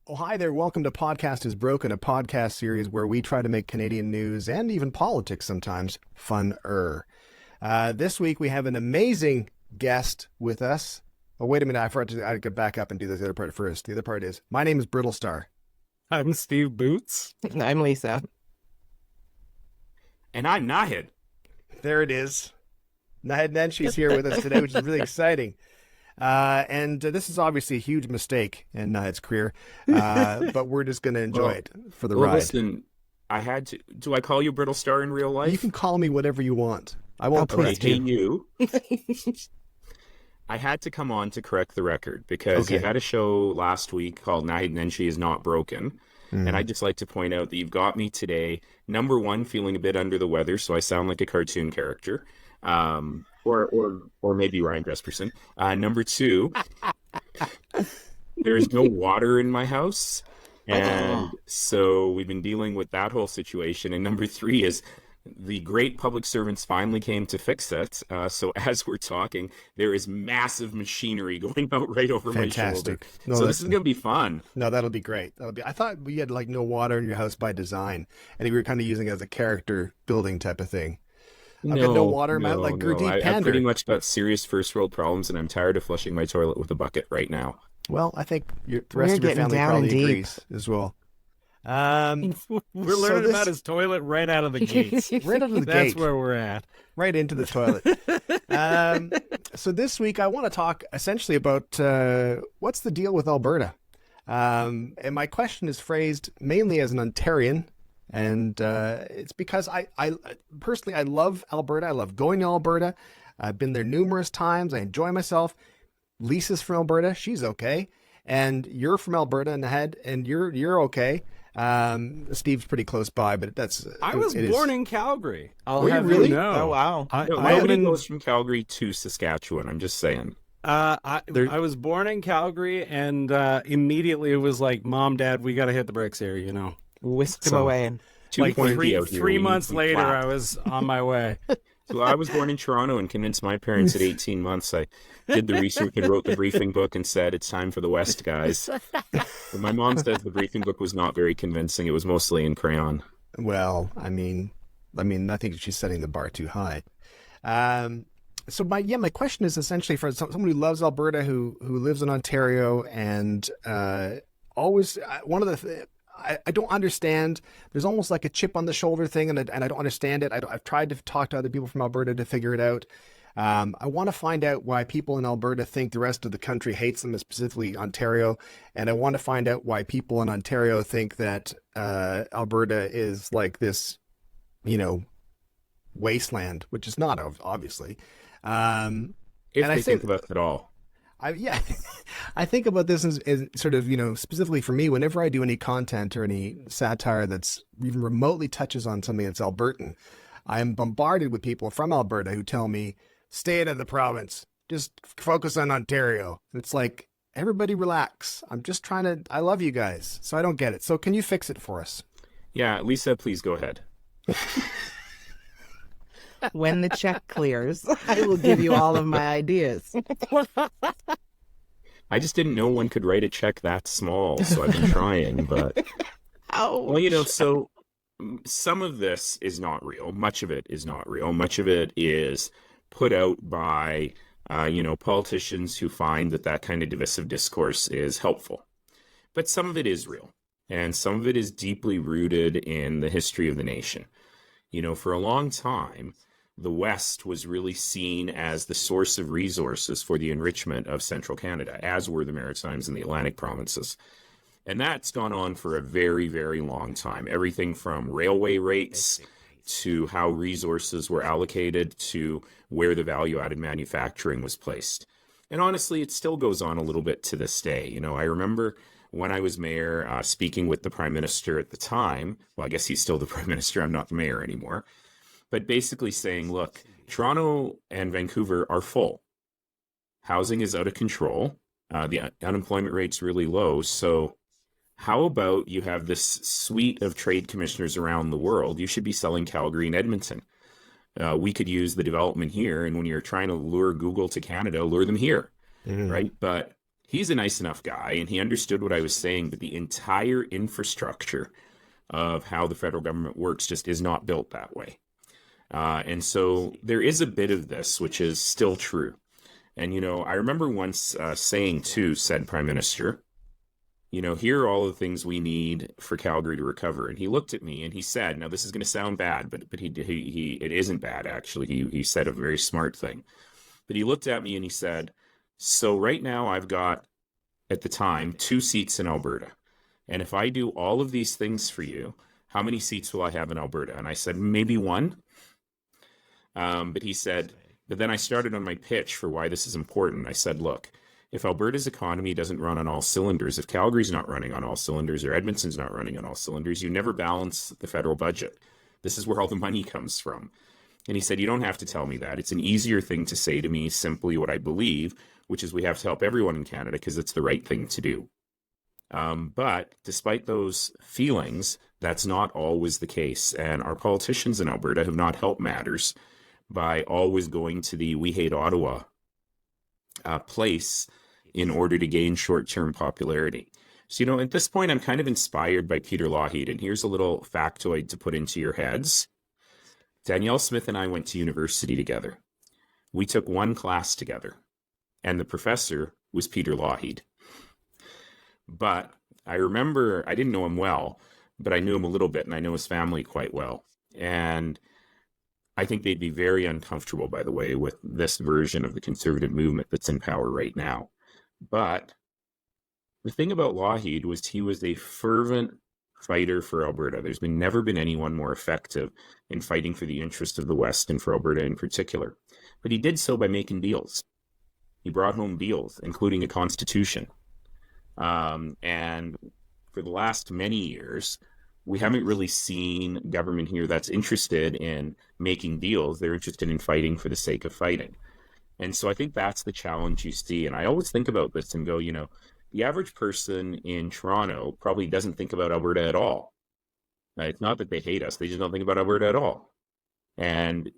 Oh, hi there. Welcome to Podcast is Broken, a podcast series where we try to make Canadian news and even politics sometimes fun-er. This week we have an amazing guest with us. Oh, wait a minute. I could back up and do this other part first. The other part is, my name is Brittlestar. I'm Steve Boots. I'm Lisa. And I'm Naheed. There it is. Naheed Nenshi is here with us today, which is really exciting. And this is obviously a huge mistake in Naheed's career, but we're just going to enjoy it for the ride. Listen, I had to. Do I call you Brittlestar in real life? You can call me whatever you want. I won't correct you. I had to come on to correct the record because you had a show last week called Naheed Nenshi is Not Broken. And I'd just like to point out that you've got me today, number one, feeling a bit under the weather, so I sound like a cartoon character. Or maybe Ryan Jesperson. Number two, there's no water in my house. And so we've been dealing with that whole situation. And number three is the great public servants finally came to fix it. So as we're talking, there is massive machinery going out right over my shoulder. No, so this is going to be fun. No, that'll be great. I thought we had like no water in your house by design. And we were kind of using it as a character building type of thing. I've got no water, man, like Gurdeep Pander. I've pretty much got serious first world problems, and I'm tired of flushing my toilet with a bucket right now. Well, I think the rest of your family probably agrees as well. We're learning about his toilet right out of the gates. Right out of the gate. That's where we're at. Right into the toilet. So this week I want to talk essentially about what's the deal with Alberta. And my question is phrased mainly as an Ontarian. And it's because I personally, I love Alberta. I love going to Alberta. I've been there numerous times. I enjoy myself. Lisa's from Alberta. She's okay. And you're from Alberta, Naheed, and you're okay. Steve's pretty close by, but I was born in Calgary. Were you really? Oh, wow. Nobody goes from Calgary to Saskatchewan. I'm just saying. I was born in Calgary, and immediately it was like, Mom, Dad, we got to hit the bricks here, you know. Whisked him away. Like three months later, I was on my way. So I was born in Toronto and convinced my parents at 18 months. I did the research and wrote the briefing book and said, it's time for the West, guys. But my mom says the briefing book was not very convincing. It was mostly in crayon. Well, I mean, I think she's setting the bar too high. So my question is essentially for someone who loves Alberta, who lives in Ontario, and always one of the I don't understand. There's almost like a chip on the shoulder thing, and I don't understand it. I've tried to talk to other people from Alberta to figure it out. I want to find out why people in Alberta think the rest of the country hates them, specifically Ontario. And I want to find out why people in Ontario think that Alberta is like this, wasteland, which is not, obviously. If they think about it at all. I think about this as sort of, specifically for me, whenever I do any content or any satire that's even remotely touches on something that's Albertan, I am bombarded with people from Alberta who tell me, stay out of the province, just focus on Ontario. It's like, everybody relax. I love you guys, so I don't get it. So can you fix it for us? Yeah, Lisa, please go ahead. When the check clears, I will give you all of my ideas. I just didn't know one could write a check that small, so I've been trying, but... Well, so some of this is not real. Much of it is not real. Much of it is put out by, politicians who find that kind of divisive discourse is helpful. But some of it is real, and some of it is deeply rooted in the history of the nation. For a long time, the West was really seen as the source of resources for the enrichment of central Canada, as were the Maritimes and the Atlantic provinces. And that's gone on for a very, very long time. Everything from railway rates to how resources were allocated to where the value-added manufacturing was placed. And honestly, it still goes on a little bit to this day. I remember when I was mayor, speaking with the prime minister at the time. Well, I guess he's still the prime minister. I'm not the mayor anymore. But basically saying, look, Toronto and Vancouver are full. Housing is out of control. The unemployment rate's really low. So how about you have this suite of trade commissioners around the world? You should be selling Calgary and Edmonton. We could use the development here. And when you're trying to lure Google to Canada, lure them here, right? But He's a nice enough guy, and he understood what I was saying, but the entire infrastructure of how the federal government works just is not built that way. And so there is a bit of this, which is still true. And, I remember once saying to said Prime Minister, here are all the things we need for Calgary to recover. And he looked at me and he said, now this is going to sound bad, but it isn't bad, actually. He said a very smart thing. But he looked at me and he said, so right now I've got, at the time, 2 seats in Alberta. And if I do all of these things for you, how many seats will I have in Alberta? And I said, maybe 1. But he said, but then I started on my pitch for why this is important. I said, look, if Alberta's economy doesn't run on all cylinders, if Calgary's not running on all cylinders, or Edmonton's not running on all cylinders, you never balance the federal budget. This is where all the money comes from. And he said, you don't have to tell me that. It's an easier thing to say to me simply what I believe, which is we have to help everyone in Canada because it's the right thing to do. But despite those feelings, that's not always the case. And our politicians in Alberta have not helped matters by always going to the we hate Ottawa place in order to gain short-term popularity. So, at this point, I'm kind of inspired by Peter Naheed. And here's a little factoid to put into your heads. Danielle Smith and I went to university together. We took one class together. And the professor was Peter Naheed. But I remember, I didn't know him well, but I knew him a little bit, and I know his family quite well. And I think they'd be very uncomfortable, by the way, with this version of the conservative movement that's in power right now. But the thing about Naheed was he was a fervent fighter for Alberta. There's never been anyone more effective in fighting for the interest of the West and for Alberta in particular. But he did so by making deals. He brought home deals, including a constitution. And for the last many years, we haven't really seen government here that's interested in making deals. They're interested in fighting for the sake of fighting. And so I think that's the challenge you see. And I always think about this and go, the average person in Toronto probably doesn't think about Alberta at all. It's not that they hate us. They just don't think about Alberta at all. And,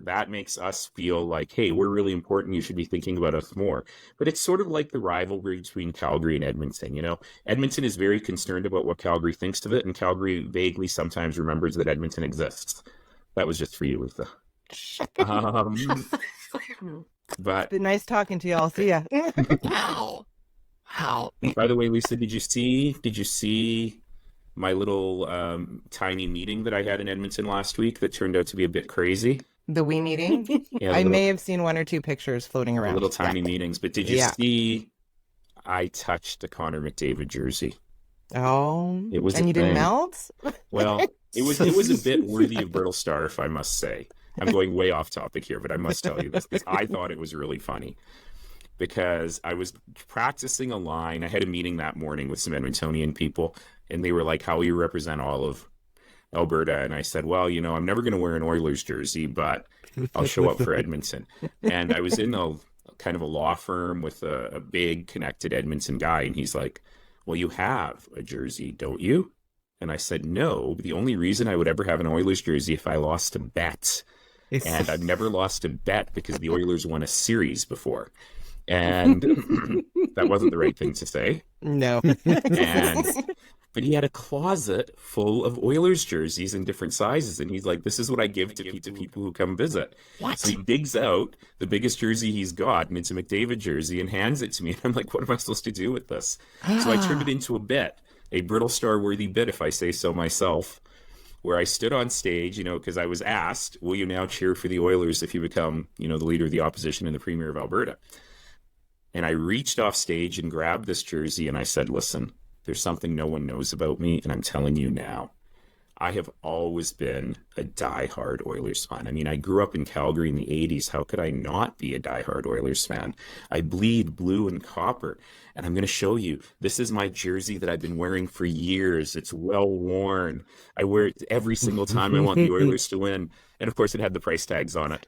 that makes us feel like, hey, we're really important. You should be thinking about us more. But it's sort of like the rivalry between Calgary and Edmonton. Edmonton is very concerned about what Calgary thinks of it. And Calgary vaguely sometimes remembers that Edmonton exists. That was just for you, Lisa. But It's been nice talking to y'all. See ya. By the way, Lisa, did you see my little tiny meeting that I had in Edmonton last week that turned out to be a bit crazy? The wee meeting? Yeah, I may have seen 1 or 2 pictures floating around. Little tiny meetings. But did you see I touched a Connor McDavid jersey? Oh. It was and you didn't thing. melt? Well, it was a bit worthy of Brittlestar, if I must say. I'm going way off topic here, but I must tell you this. I thought it was really funny because I was practicing a line. I had a meeting that morning with some Edmontonian people, and they were like, how will you represent all of Alberta? And I said, well, I'm never going to wear an Oilers jersey, but I'll show up for Edmonton. And I was in a kind of a law firm with a big connected Edmonton guy, and he's like, well, you have a jersey, don't you? And I said, no, the only reason I would ever have an Oilers jersey if I lost a bet. And I've never lost a bet because the Oilers won a series before. And that wasn't the right thing to say. No. But he had a closet full of Oilers jerseys in different sizes. And he's like, this is what I give to people who come visit. What? So he digs out the biggest jersey he's got, and it's a McDavid jersey, and hands it to me. And I'm like, what am I supposed to do with this? So I turned it into a bit, a Brittlestar worthy bit, if I say so myself, where I stood on stage, because I was asked, will you now cheer for the Oilers if you become, the leader of the opposition and the premier of Alberta? And I reached off stage and grabbed this jersey and I said, listen, there's something no one knows about me, and I'm telling you now. I have always been a diehard Oilers fan. I mean, I grew up in Calgary in the 80s. How could I not be a diehard Oilers fan? I bleed blue and copper. And I'm going to show you. This is my jersey that I've been wearing for years. It's well worn. I wear it every single time I want the Oilers to win. And of course, it had the price tags on it.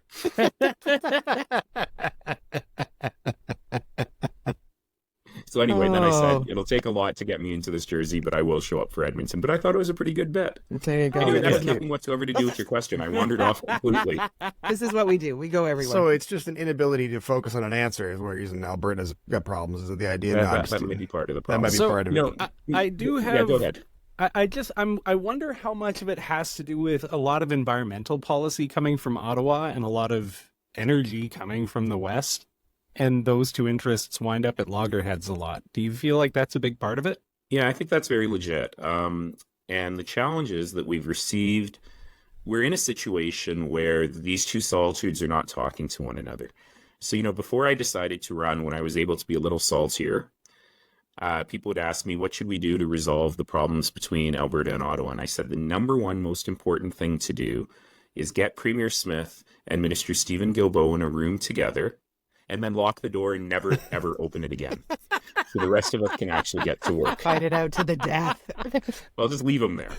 So anyway, then I said, Oh. it'll take a lot to get me into this jersey, but I will show up for Edmonton. But I thought it was a pretty good bet. There you go. Anyway, that has thank you. nothing whatsoever to do with your question. I wandered off completely. This is what we do. We go everywhere. So it's just an inability to focus on an answer is where using Alberta's got problems. Is the idea? No, I'm That just- may be part of the that problem. might be So, part of it. No, I do have. Yeah, go ahead. I wonder how much of it has to do with a lot of environmental policy coming from Ottawa and a lot of energy coming from the West, and those two interests wind up at loggerheads a lot. Do you feel like that's a big part of it? Yeah, I think that's very legit. And the challenges that we've received, we're in a situation where these two solitudes are not talking to one another. So, before I decided to run, when I was able to be a little saltier, people would ask me, what should we do to resolve the problems between Alberta and Ottawa? And I said, the number one most important thing to do is get Premier Smith and Minister Stephen Guilbeault in a room together and then lock the door and never, ever open it again. So the rest of us can actually get to work. Fight it out to the death. Well, just leave them there.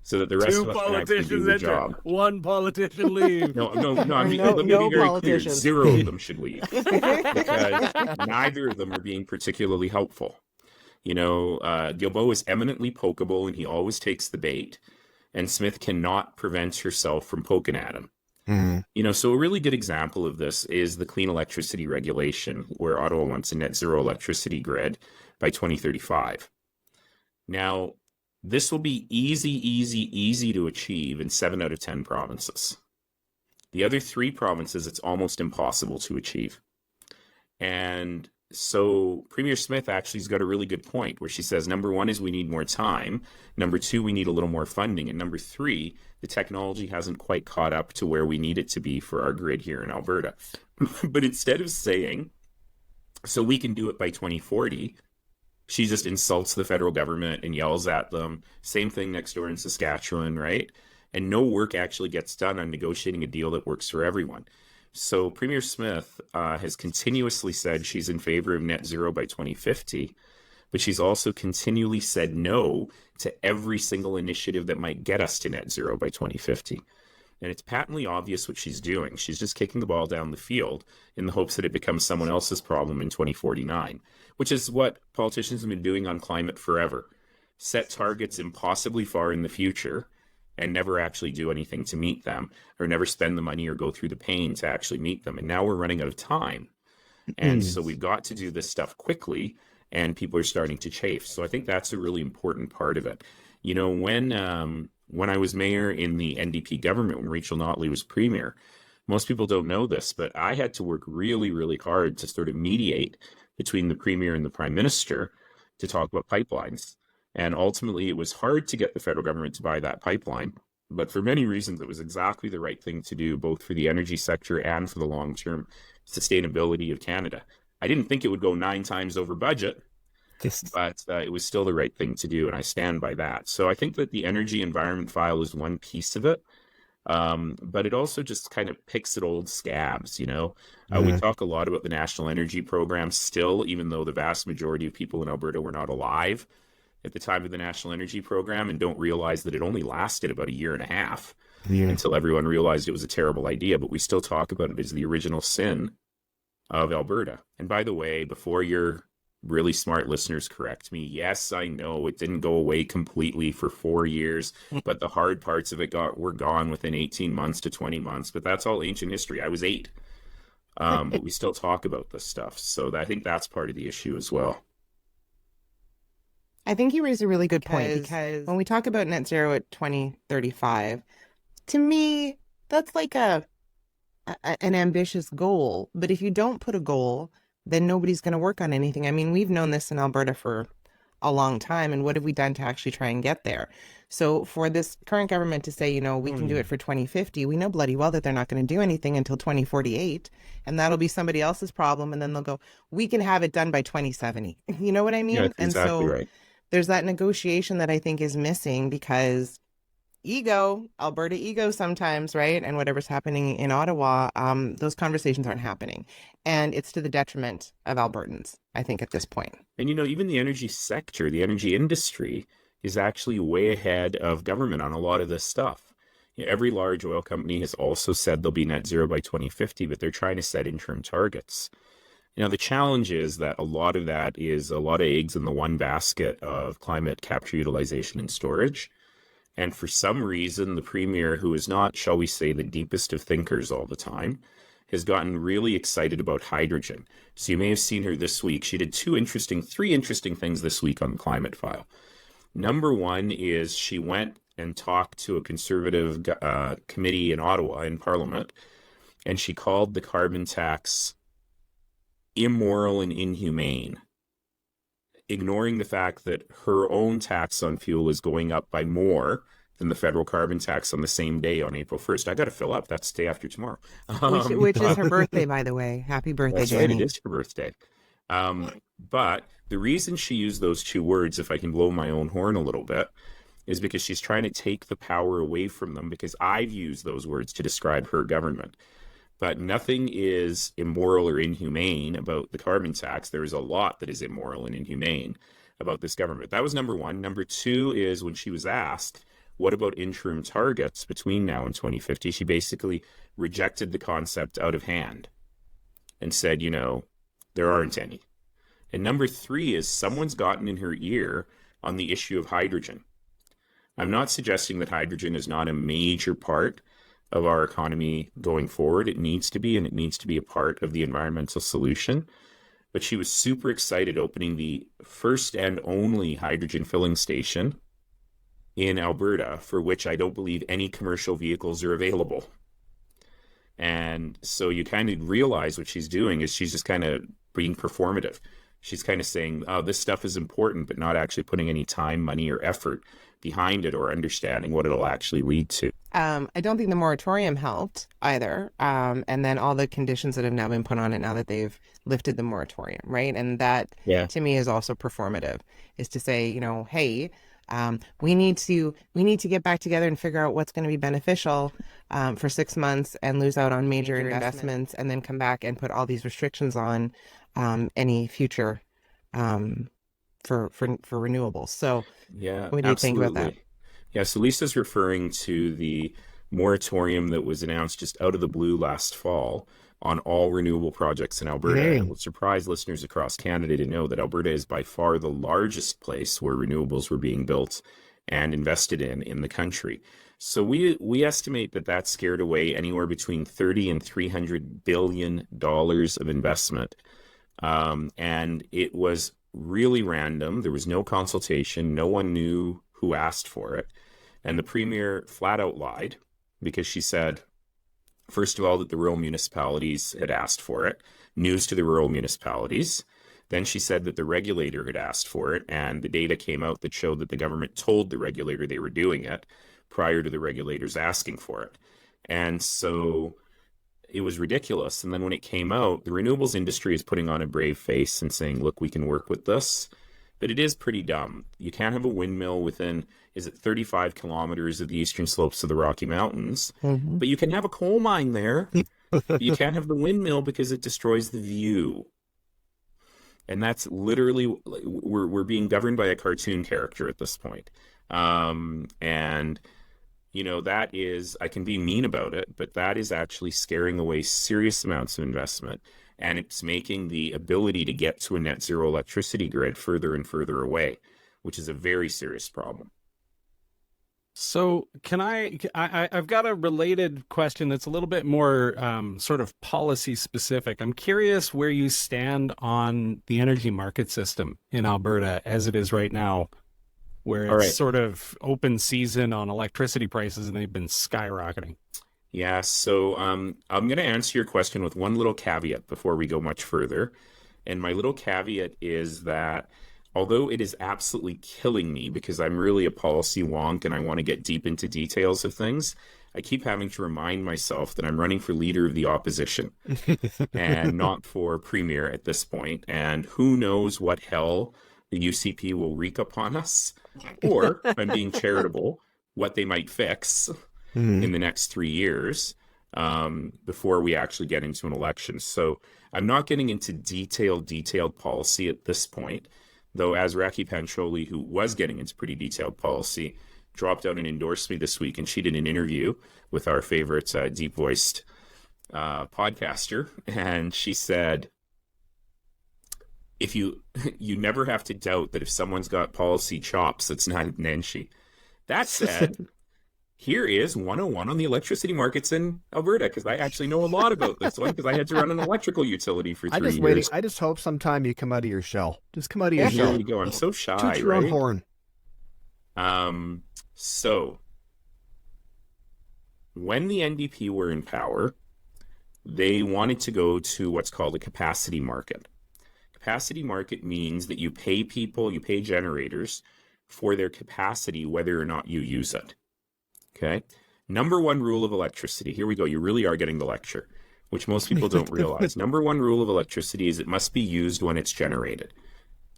So that the rest Two of us can actually do politicians the enter, job. one politician leave. No, I mean, No- let me no be very politicians. clear. 0 of them should leave because neither of them are being particularly helpful. Guilbeault is eminently pokeable and he always takes the bait, and Smith cannot prevent herself from poking at him. Mhm. So a really good example of this is the clean electricity regulation, where Ottawa wants a net zero electricity grid by 2035. Now, this will be easy to achieve in 7 out of 10 provinces. The other 3 provinces, it's almost impossible to achieve. And so Premier Smith actually has got a really good point where she says, number 1 is we need more time. Number 2, we need a little more funding. And number 3, the technology hasn't quite caught up to where we need it to be for our grid here in Alberta. But instead of saying, so we can do it by 2040, she just insults the federal government and yells at them. Same thing next door in Saskatchewan, right? And no work actually gets done on negotiating a deal that works for everyone. So Premier Smith has continuously said she's in favor of net zero by 2050, but she's also continually said no to every single initiative that might get us to net zero by 2050. And it's patently obvious what she's doing. She's just kicking the ball down the field in the hopes that it becomes someone else's problem in 2049, which is what politicians have been doing on climate forever. Set targets impossibly far in the future and never actually do anything to meet them, or never spend the money or go through the pain to actually meet them. And now we're running out of time. And so we've got to do this stuff quickly, and people are starting to chafe. So I think that's a really important part of it. When I was mayor in the NDP government, when Rachel Notley was premier, most people don't know this, but I had to work really, really hard to sort of mediate between the premier and the prime minister to talk about pipelines. And ultimately, it was hard to get the federal government to buy that pipeline. But for many reasons, it was exactly the right thing to do, both for the energy sector and for the long-term sustainability of Canada. I didn't think it would go 9 times over budget, but it was still the right thing to do, and I stand by that. So I think that the energy environment file is one piece of it, but it also just kind of picks at old scabs, We talk a lot about the National Energy Program still, even though the vast majority of people in Alberta were not alive at the time of the National Energy Program and don't realize that it only lasted about 1.5 years until everyone realized it was a terrible idea. But we still talk about it as the original sin of Alberta. And by the way, before your really smart listeners correct me, yes, I know it didn't go away completely for 4 years, but the hard parts of it were gone within 18 months to 20 months. But that's all ancient history. I was 8. But we still talk about this stuff. So I think that's part of the issue as well. I think you raised a really good point, because when we talk about net zero at 2035, to me, that's like an ambitious goal. But if you don't put a goal, then nobody's going to work on anything. I mean, we've known this in Alberta for a long time. And what have we done to actually try and get there? So for this current government to say, we can do it for 2050, we know bloody well that they're not going to do anything until 2048. And that'll be somebody else's problem. And then they'll go, we can have it done by 2070. You know what I mean? Yeah, that's and exactly so right. There's that negotiation that I think is missing, because Alberta ego sometimes, right? And whatever's happening in Ottawa, those conversations aren't happening. And it's to the detriment of Albertans, I think, at this point. And, even the energy sector, the energy industry is actually way ahead of government on a lot of this stuff. Every large oil company has also said they'll be net zero by 2050, but they're trying to set interim targets. Now, the challenge is that a lot of that is a lot of eggs in the one basket of climate capture, utilization, and storage. And for some reason, the premier, who is not, shall we say, the deepest of thinkers all the time, has gotten really excited about hydrogen. So you may have seen her this week. She did three interesting things this week on the Climate File. Number one is she went and talked to a conservative committee in Ottawa in Parliament, and she called the carbon tax immoral and inhumane, ignoring the fact that her own tax on fuel is going up by more than the federal carbon tax on the same day on April 1st. I got to fill up. That's the day after tomorrow. Which is her birthday, by the way. Happy birthday, that's Jenny. Right, it is her birthday. But the reason she used those two words, if I can blow my own horn a little bit, is because she's trying to take the power away from them, because I've used those words to describe her government. But nothing is immoral or inhumane about the carbon tax. There is a lot that is immoral and inhumane about this government. That was number one. Number two is when she was asked, what about interim targets between now and 2050? She basically rejected the concept out of hand and said, there aren't any. And number three is someone's gotten in her ear on the issue of hydrogen. I'm not suggesting that hydrogen is not a major part of our economy going forward. It needs to be, and it needs to be a part of the environmental solution. But she was super excited opening the first and only hydrogen filling station in Alberta, for which I don't believe any commercial vehicles are available. And so you kind of realize what she's doing is she's just kind of being performative. She's kind of saying, oh, this stuff is important, but not actually putting any time, money, or effort behind it or understanding what it'll actually lead to. I don't think the moratorium helped either. And then all the conditions that have now been put on it now that they've lifted the moratorium, right? And that, to me, is also performative, is to say, hey, we need to get back together and figure out what's going to be beneficial for 6 months and lose out on major investments, and then come back and put all these restrictions on any future for renewables. So what do you think about that? Yeah, so Lisa's referring to the moratorium that was announced just out of the blue last fall on all renewable projects in Alberta. It will surprise listeners across Canada to know that Alberta is by far the largest place where renewables were being built and invested in the country. So we estimate that scared away anywhere between $30 and $300 billion of investment. And it was really random. There was no consultation. No one knew who asked for it. And the premier flat out lied, because she said, first of all, that the rural municipalities had asked for it, news to the rural municipalities. Then she said that the regulator had asked for it, and the data came out that showed that the government told the regulator they were doing it prior to the regulators asking for it. And so it was ridiculous. And then when it came out, the renewables industry is putting on a brave face and saying, look, we can work with this. But it is pretty dumb. You can't have a windmill within, 35 kilometers of the eastern slopes of the Rocky Mountains? Mm-hmm. But you can have a coal mine there. You can't have the windmill because it destroys the view. And that's literally, we're being governed by a cartoon character at this point. And, that is, I can be mean about it, but that is actually scaring away serious amounts of investment. And it's making the ability to get to a net zero electricity grid further and further away, which is a very serious problem. So I've got a related question that's a little bit more sort of policy specific. I'm curious where you stand on the energy market system in Alberta as it is right now, where it's sort of open season on electricity prices and they've been skyrocketing. Yeah, so I'm going to answer your question with one little caveat before we go much further. And my little caveat is that although it is absolutely killing me because I'm really a policy wonk and I want to get deep into details of things, I keep having to remind myself that I'm running for leader of the opposition and not for premier at this point. And who knows what hell the UCP will wreak upon us, or, if I'm being charitable, what they might fix in the next 3 years before we actually get into an election. So I'm not getting into detailed policy at this point, though as Raki Pancholi, who was getting into pretty detailed policy, dropped out and endorsed me this week, and she did an interview with our favorite deep-voiced podcaster, and she said, if you never have to doubt that if someone's got policy chops, it's Naheed Nenshi. That said, here is 101 on the electricity markets in Alberta, because I actually know a lot about this one because I had to run an electrical utility for 3 years. I just hope sometime you come out of your shell. Just come out of your shell. There you go. I'm so shy, Toot your own horn. So when the NDP were in power, they wanted to go to what's called a capacity market. Capacity market means that you pay people, you pay generators for their capacity, whether or not you use it. Okay. Number one rule of electricity. Here we go. You really are getting the lecture, which most people don't realize. Number one rule of electricity is it must be used when it's generated.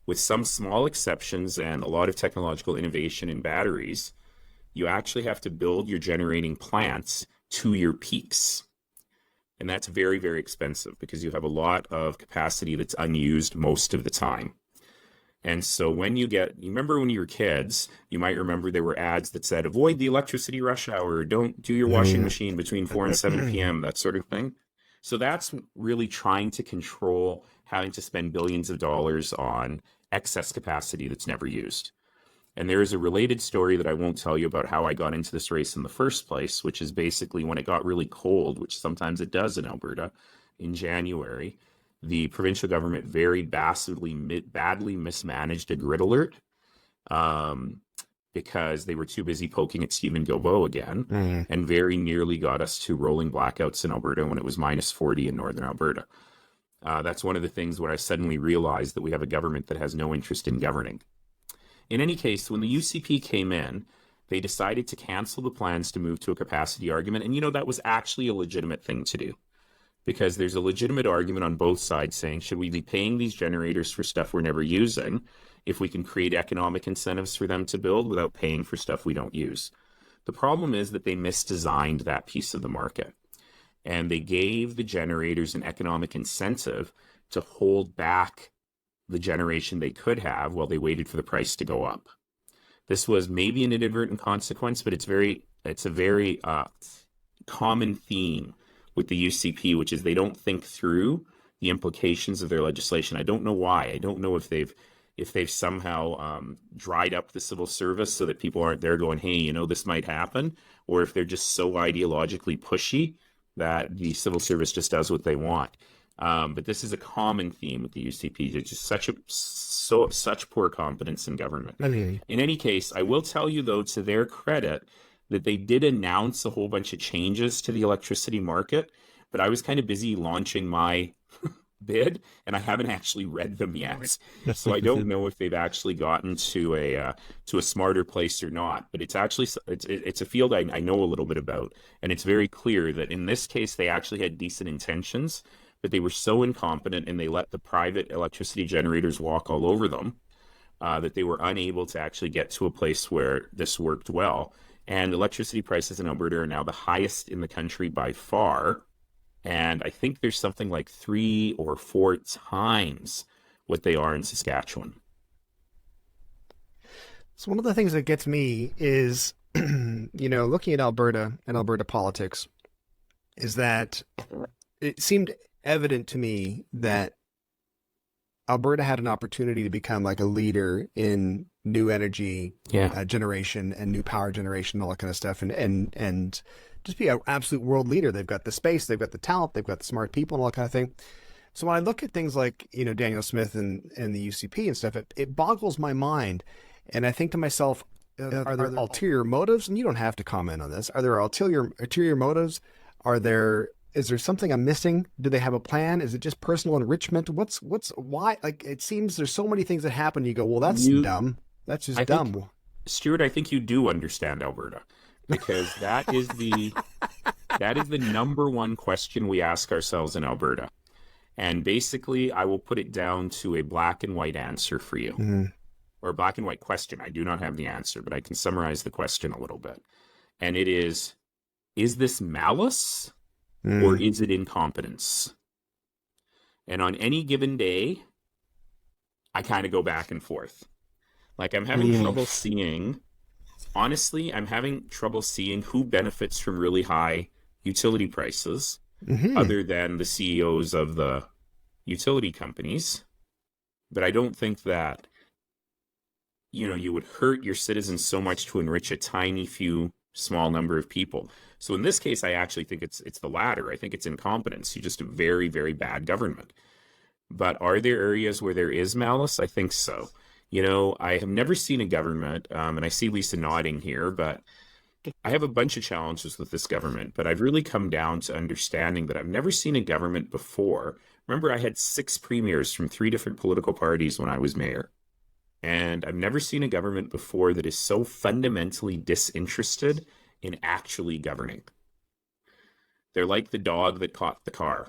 With some small exceptions and a lot of technological innovation in batteries, you actually have to build your generating plants to your peaks. And that's very, very expensive because you have a lot of capacity that's unused most of the time. And so when you remember when you were kids, you might remember there were ads that said, avoid the electricity rush hour, don't do your washing machine between 4 and 7 p.m., that sort of thing. So that's really trying to control having to spend billions of dollars on excess capacity that's never used. And there is a related story that I won't tell you about how I got into this race in the first place, which is basically when it got really cold, which sometimes it does in Alberta, in January, the provincial government very badly mismanaged a grid alert because they were too busy poking at Stephen Guilbeault again and very nearly got us to rolling blackouts in Alberta when it was minus 40 in northern Alberta. That's one of the things where I suddenly realized that we have a government that has no interest in governing. In any case, when the UCP came in, they decided to cancel the plans to move to a capacity argument. And, that was actually a legitimate thing to do because there's a legitimate argument on both sides saying, should we be paying these generators for stuff we're never using if we can create economic incentives for them to build without paying for stuff we don't use? The problem is that they misdesigned that piece of the market. And they gave the generators an economic incentive to hold back the generation they could have while they waited for the price to go up. This was maybe an inadvertent consequence, but it's a very common theme with the UCP, which is they don't think through the implications of their legislation. I don't know why. I don't know if they've somehow dried up the civil service so that people aren't there going, hey, this might happen, or if they're just so ideologically pushy that the civil service just does what they want. But this is a common theme with the UCP. It's just such poor competence in government. In any case, I will tell you, though, to their credit, that they did announce a whole bunch of changes to the electricity market, but I was kind of busy launching my bid, and I haven't actually read them yet. So I don't know if they've actually gotten to a smarter place or not. But it's actually it's a field I know a little bit about, and it's very clear that in this case they actually had decent intentions, but they were so incompetent and they let the private electricity generators walk all over them that they were unable to actually get to a place where this worked well. And electricity prices in Alberta are now the highest in the country by far. And I think there's something like 3 or 4 times what they are in Saskatchewan. So one of the things that gets me is, looking at Alberta and Alberta politics, is that it seemed evident to me that Alberta had an opportunity to become like a leader in new energy generation and new power generation, all that kind of stuff, and just be an absolute world leader. They've got the space, they've got the talent, they've got the smart people and all that kind of thing. So when I look at things like, Daniel Smith and the UCP and stuff, it boggles my mind. And I think to myself, are there ulterior motives? And you don't have to comment on this. Are there ulterior motives? Is there something I'm missing? Do they have a plan? Is it just personal enrichment? Why? Like, it seems there's so many things that happen. You go, well, that's dumb. That's just dumb. Stuart, I think you do understand Alberta, because that is the number one question we ask ourselves in Alberta. And basically, I will put it down to a black and white answer for you, or a black and white question. I do not have the answer, but I can summarize the question a little bit. And it is this malice? Or is it incompetence? And on any given day, I kind of go back and forth. Like, I'm having trouble seeing, honestly, who benefits from really high utility prices other than the CEOs of the utility companies. But I don't think that, you would hurt your citizens so much to enrich a tiny few small number of people. So in this case, I actually think it's the latter. I think it's incompetence. You just a very, very bad government. But are there areas where there is malice? I think so. I have never seen a government, and I see Lisa nodding here, but I have a bunch of challenges with this government, but I've really come down to understanding that I've never seen a government before. Remember, I had 6 premiers from 3 different political parties when I was mayor. And I've never seen a government before that is so fundamentally disinterested in actually governing. They're like the dog that caught the car.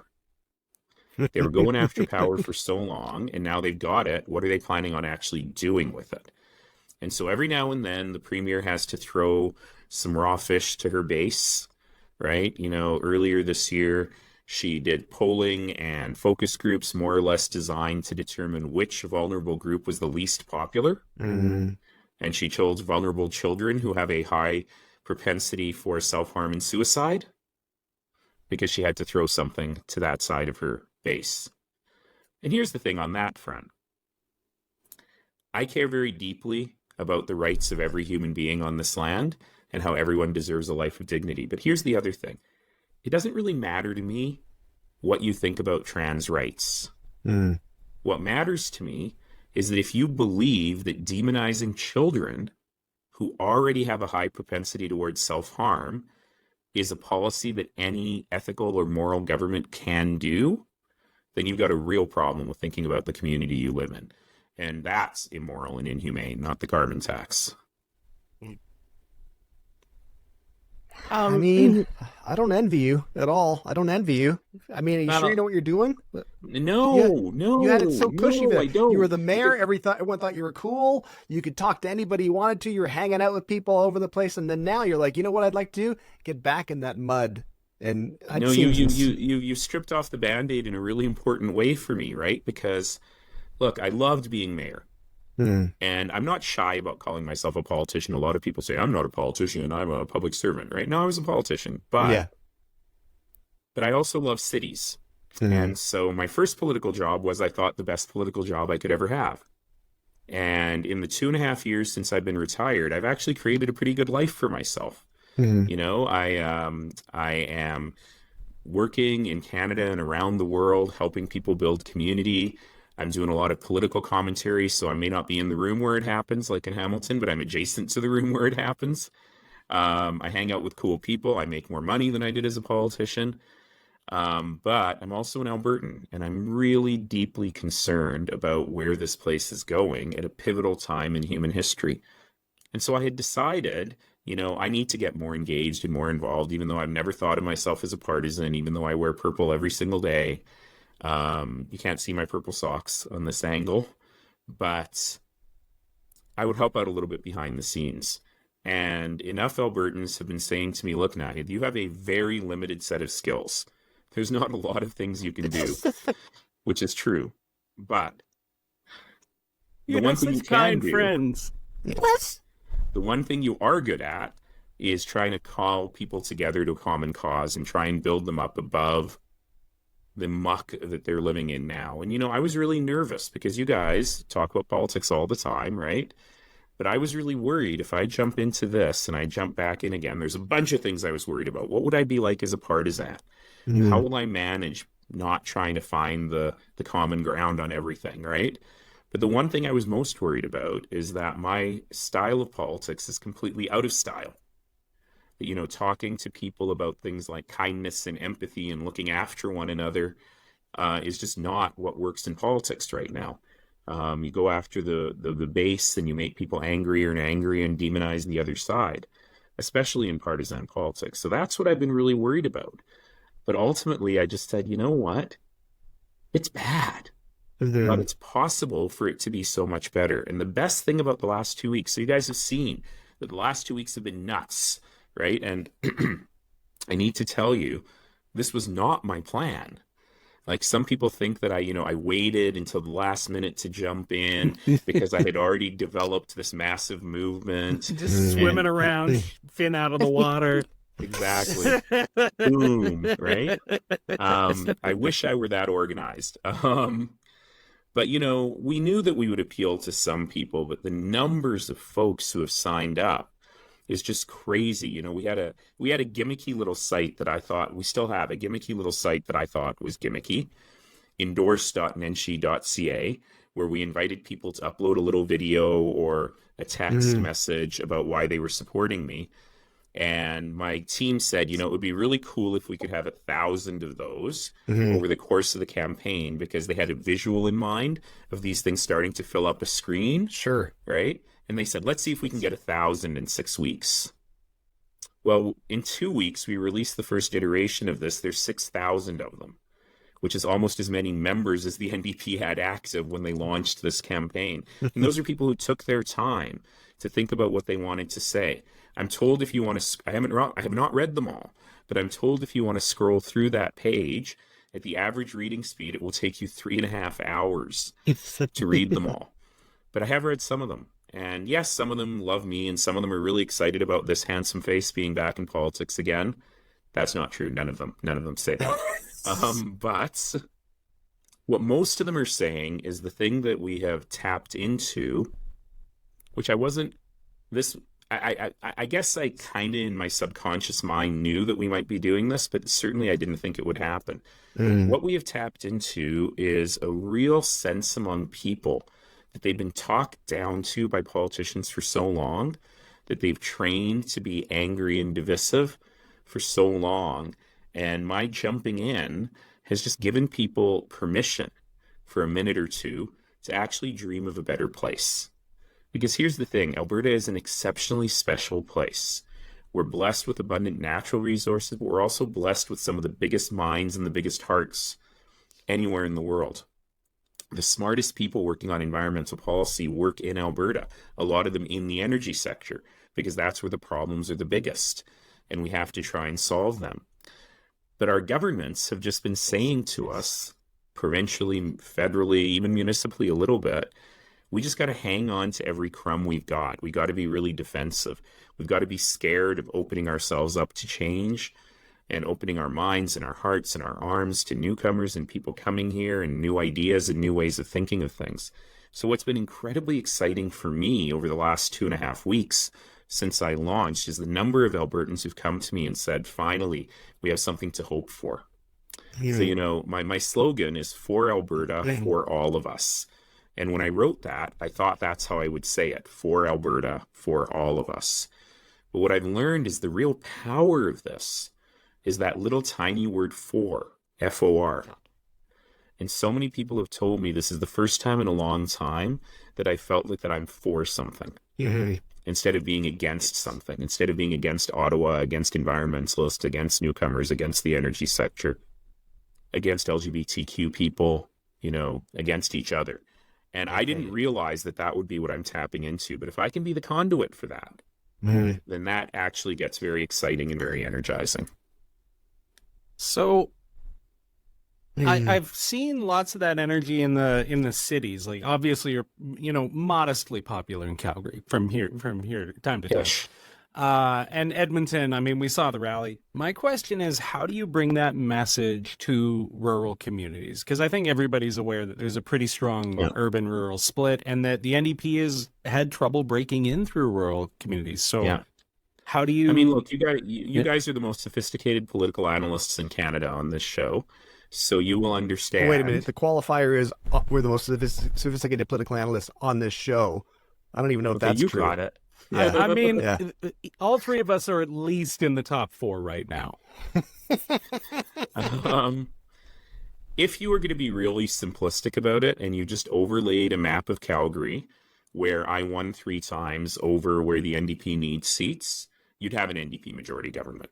They were going after power for so long, and now they've got it. What are they planning on actually doing with it? And so every now and then, the premier has to throw some raw fish to her base, right? Earlier this year, she did polling and focus groups more or less designed to determine which vulnerable group was the least popular. Mm-hmm. And she chose vulnerable children who have a high propensity for self-harm and suicide because she had to throw something to that side of her base. And here's the thing on that front. I care very deeply about the rights of every human being on this land and how everyone deserves a life of dignity. But here's the other thing. It doesn't really matter to me what you think about trans rights. Mm. What matters to me is that if you believe that demonizing children who already have a high propensity towards self-harm is a policy that any ethical or moral government can do, then you've got a real problem with thinking about the community you live in. And that's immoral and inhumane, not the carbon tax. I mean, I don't envy you at all. I don't envy you. I mean, are you sure you know what you're doing? No. You had it so cushy. I don't. You were the mayor. Everyone thought you were cool. You could talk to anybody you wanted to. You were hanging out with people all over the place. And then now you're like, you know what I'd like to do? Get back in that mud. And you stripped off the Band-Aid in a really important way for me, right? Because, look, I loved being mayor. Mm. And I'm not shy about calling myself a politician. A lot of people say, I'm not a politician, I'm a public servant, right? No, I was a politician. But I also love cities. Mm. And so my first political job was, I thought, the best political job I could ever have. And in the 2.5 years since I've been retired, I've actually created a pretty good life for myself. Mm. I am working in Canada and around the world, helping people build community. I'm doing a lot of political commentary, so I may not be in the room where it happens, like in Hamilton, but I'm adjacent to the room where it happens. I hang out with cool people. I make more money than I did as a politician. But I'm also an Albertan, and I'm really deeply concerned about where this place is going at a pivotal time in human history. And so I had decided, I need to get more engaged and more involved, even though I've never thought of myself as a partisan, even though I wear purple every single day. You can't see my purple socks on this angle, but I would help out a little bit behind the scenes. And enough Albertans have been saying to me, look, Naheed, you have a very limited set of skills. There's not a lot of things you can do, which is true. But the one thing you can do, friends. The one thing you are good at is trying to call people together to a common cause and try and build them up above the muck that they're living in now. And, I was really nervous because you guys talk about politics all the time, right? But I was really worried if I jump into this and I jump back in again, there's a bunch of things I was worried about. What would I be like as a partisan? Mm. How will I manage not trying to find the common ground on everything, right? But the one thing I was most worried about is that my style of politics is completely out of style. Talking to people about things like kindness and empathy and looking after one another is just not what works in politics right now. You go after the base and you make people angrier and angrier and demonize the other side, especially in partisan politics. So that's what I've been really worried about. But ultimately, I just said, you know what? It's bad. Mm-hmm. But it's possible for it to be so much better. And the best thing about the last 2 weeks, so you guys have seen that the last 2 weeks have been nuts. Right. And I need to tell you, this was not my plan. Like some people think that I waited until the last minute to jump in because I had already developed this massive movement. Just swimming around, fin out of the water. Exactly. Boom. Right. I wish I were that organized. But, we knew that we would appeal to some people, but the numbers of folks who have signed up is just crazy. We had a gimmicky little site that I thought, we still have a gimmicky little site that I thought was gimmicky, endorse.nenshi.ca, where we invited people to upload a little video or a text message about why they were supporting me. And my team said, it would be really cool if we could have 1,000 of those over the course of the campaign, because they had a visual in mind of these things starting to fill up a screen. Sure. Right? And they said, let's see if we can get 1,000 in 6 weeks. Well, in 2 weeks, we released the first iteration of this. There's 6,000 of them, which is almost as many members as the NDP had active when they launched this campaign. And those are people who took their time to think about what they wanted to say. I'm told if you want to, I have not read them all, but I'm told if you want to scroll through that page at the average reading speed, it will take you 3.5 hours to read them all. But I have read some of them. And yes, some of them love me, and some of them are really excited about this handsome face being back in politics again. That's not true. None of them say that. But what most of them are saying is the thing that we have tapped into, which I wasn't, I guess I kind of in my subconscious mind knew that we might be doing this, but certainly I didn't think it would happen. What we have tapped into is a real sense among people that they've been talked down to by politicians for so long, that they've trained to be angry and divisive for so long. And my jumping in has just given people permission for a minute or two to actually dream of a better place. Because here's the thing, Alberta is an exceptionally special place. We're blessed with abundant natural resources, but we're also blessed with some of the biggest minds and the biggest hearts anywhere in the world. The smartest people working on environmental policy work in Alberta, a lot of them in the energy sector, because that's where the problems are the biggest, and we have to try and solve them. But our governments have just been saying to us, provincially, federally, even municipally a little bit, we just got to hang on to every crumb we've got. We got to be really defensive. We've got to be scared of opening ourselves up to change and opening our minds and our hearts and our arms to newcomers and people coming here and new ideas and new ways of thinking of things. So what's been incredibly exciting for me over the last 2.5 weeks since I launched is the number of Albertans who've come to me and said, finally, we have something to hope for. So, my slogan is for Alberta, for all of us. And when I wrote that, I thought that's how I would say it, for Alberta, for all of us. But what I've learned is the real power of this is that little tiny word for, F-O-R. And so many people have told me this is the first time in a long time that I felt like that I'm for something. Instead of being against something, instead of being against Ottawa, against environmentalists, against newcomers, against the energy sector, against LGBTQ people, against each other. And I didn't realize that that would be what I'm tapping into. But if I can be the conduit for that, then that actually gets very exciting and very energizing. So I've seen lots of that energy in the cities. Like obviously you're modestly popular in Calgary from here time to time. And Edmonton, I mean, we saw the rally. My question is, how do you bring that message to rural communities? Because I think everybody's aware that there's a pretty strong urban-rural split, and that the NDP has had trouble breaking in through rural communities. So how do you... I mean, look, you guys are the most sophisticated political analysts in Canada on this show, so you will understand... Wait a minute. The qualifier is we're the most sophisticated political analysts on this show. I don't even know if that's you true. Got it. Yeah. I mean, all three of us are at least in the top 4 right now. If you were going to be really simplistic about it and you just overlaid a map of Calgary where I won 3 times over where the NDP needs seats, you'd have an NDP majority government.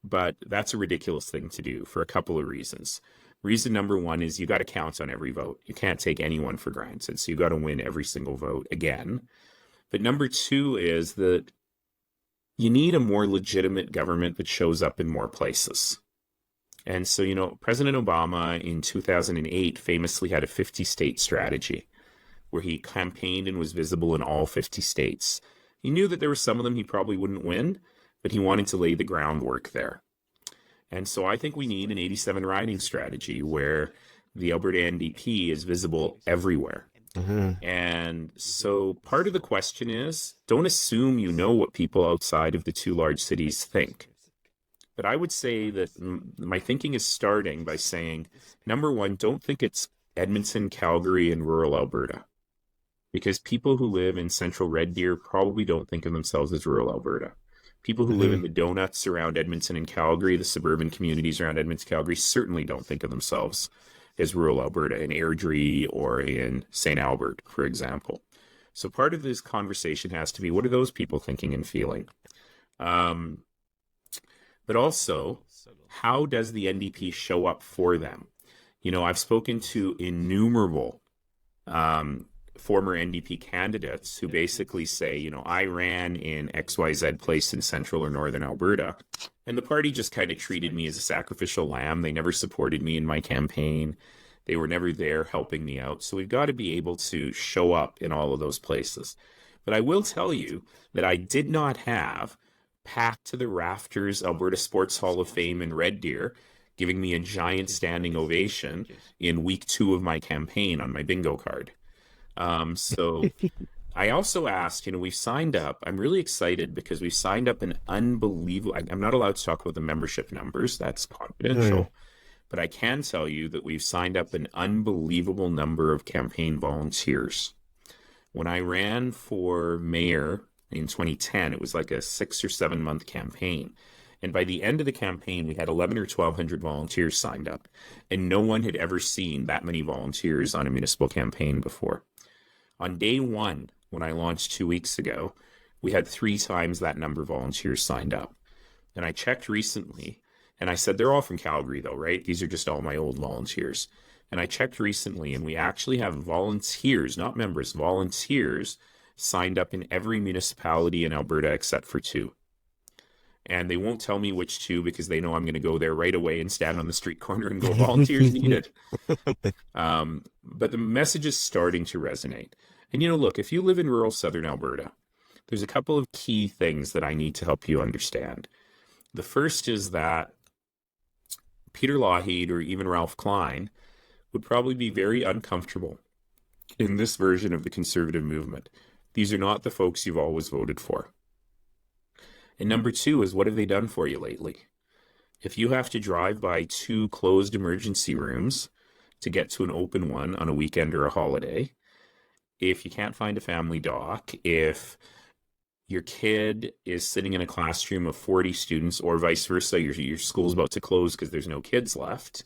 But that's a ridiculous thing to do for a couple of reasons. Reason number 1 is you got to count on every vote. You can't take anyone for granted, so you got to win every single vote again. But number 2 is that you need a more legitimate government that shows up in more places. And so, President Obama in 2008 famously had a 50-state strategy where he campaigned and was visible in all 50 states. He knew that there were some of them he probably wouldn't win, but he wanted to lay the groundwork there. And so I think we need an 87 riding strategy where the Alberta NDP is visible everywhere. And so part of the question is, don't assume you know what people outside of the two large cities think. But I would say that my thinking is starting by saying, number one, don't think it's Edmonton, Calgary, and rural Alberta. Because people who live in central Red Deer probably don't think of themselves as rural Alberta. People who live in the donuts around Edmonton and Calgary, the suburban communities around Edmonton, Calgary, certainly don't think of themselves as rural Alberta, in Airdrie or in St. Albert, for example. So part of this conversation has to be, what are those people thinking and feeling? But also, how does the NDP show up for them? You know, I've spoken to innumerable former NDP candidates who basically say, you know, I ran in XYZ place in central or northern Alberta, and the party just kind of treated me as a sacrificial lamb. They never supported me in my campaign. They were never there helping me out. So we've got to be able to show up in all of those places. But I will tell you that I did not have packed to the rafters Alberta Sports Hall of Fame in Red Deer giving me a giant standing ovation in week 2 of my campaign on my bingo card. So I also asked, you know, we've signed up. I'm really excited because we've signed up an unbelievable, I'm not allowed to talk about the membership numbers. That's confidential. But I can tell you that we've signed up an unbelievable number of campaign volunteers. When I ran for mayor in 2010, it was like a 6 or 7 month campaign. And by the end of the campaign, we had 11 or 1,200 volunteers signed up. And no one had ever seen that many volunteers on a municipal campaign before. On day 1, when I launched 2 weeks ago, we had 3 times that number of volunteers signed up. And I checked recently, and I said, they're all from Calgary though, right? These are just all my old volunteers. And I checked recently, and we actually have volunteers, not members, volunteers signed up in every municipality in Alberta except for 2. And they won't tell me which 2 because they know I'm going to go there right away and stand on the street corner and go, volunteers needed. But the message is starting to resonate. And, you know, look, if you live in rural southern Alberta, there's a couple of key things that I need to help you understand. The first is that Peter Naheed or even Ralph Klein would probably be very uncomfortable in this version of the conservative movement. These are not the folks you've always voted for. And number 2 is, what have they done for you lately? If you have to drive by 2 closed emergency rooms to get to an open one on a weekend or a holiday, if you can't find a family doc, if your kid is sitting in a classroom of 40 students or vice versa, your school's about to close because there's no kids left.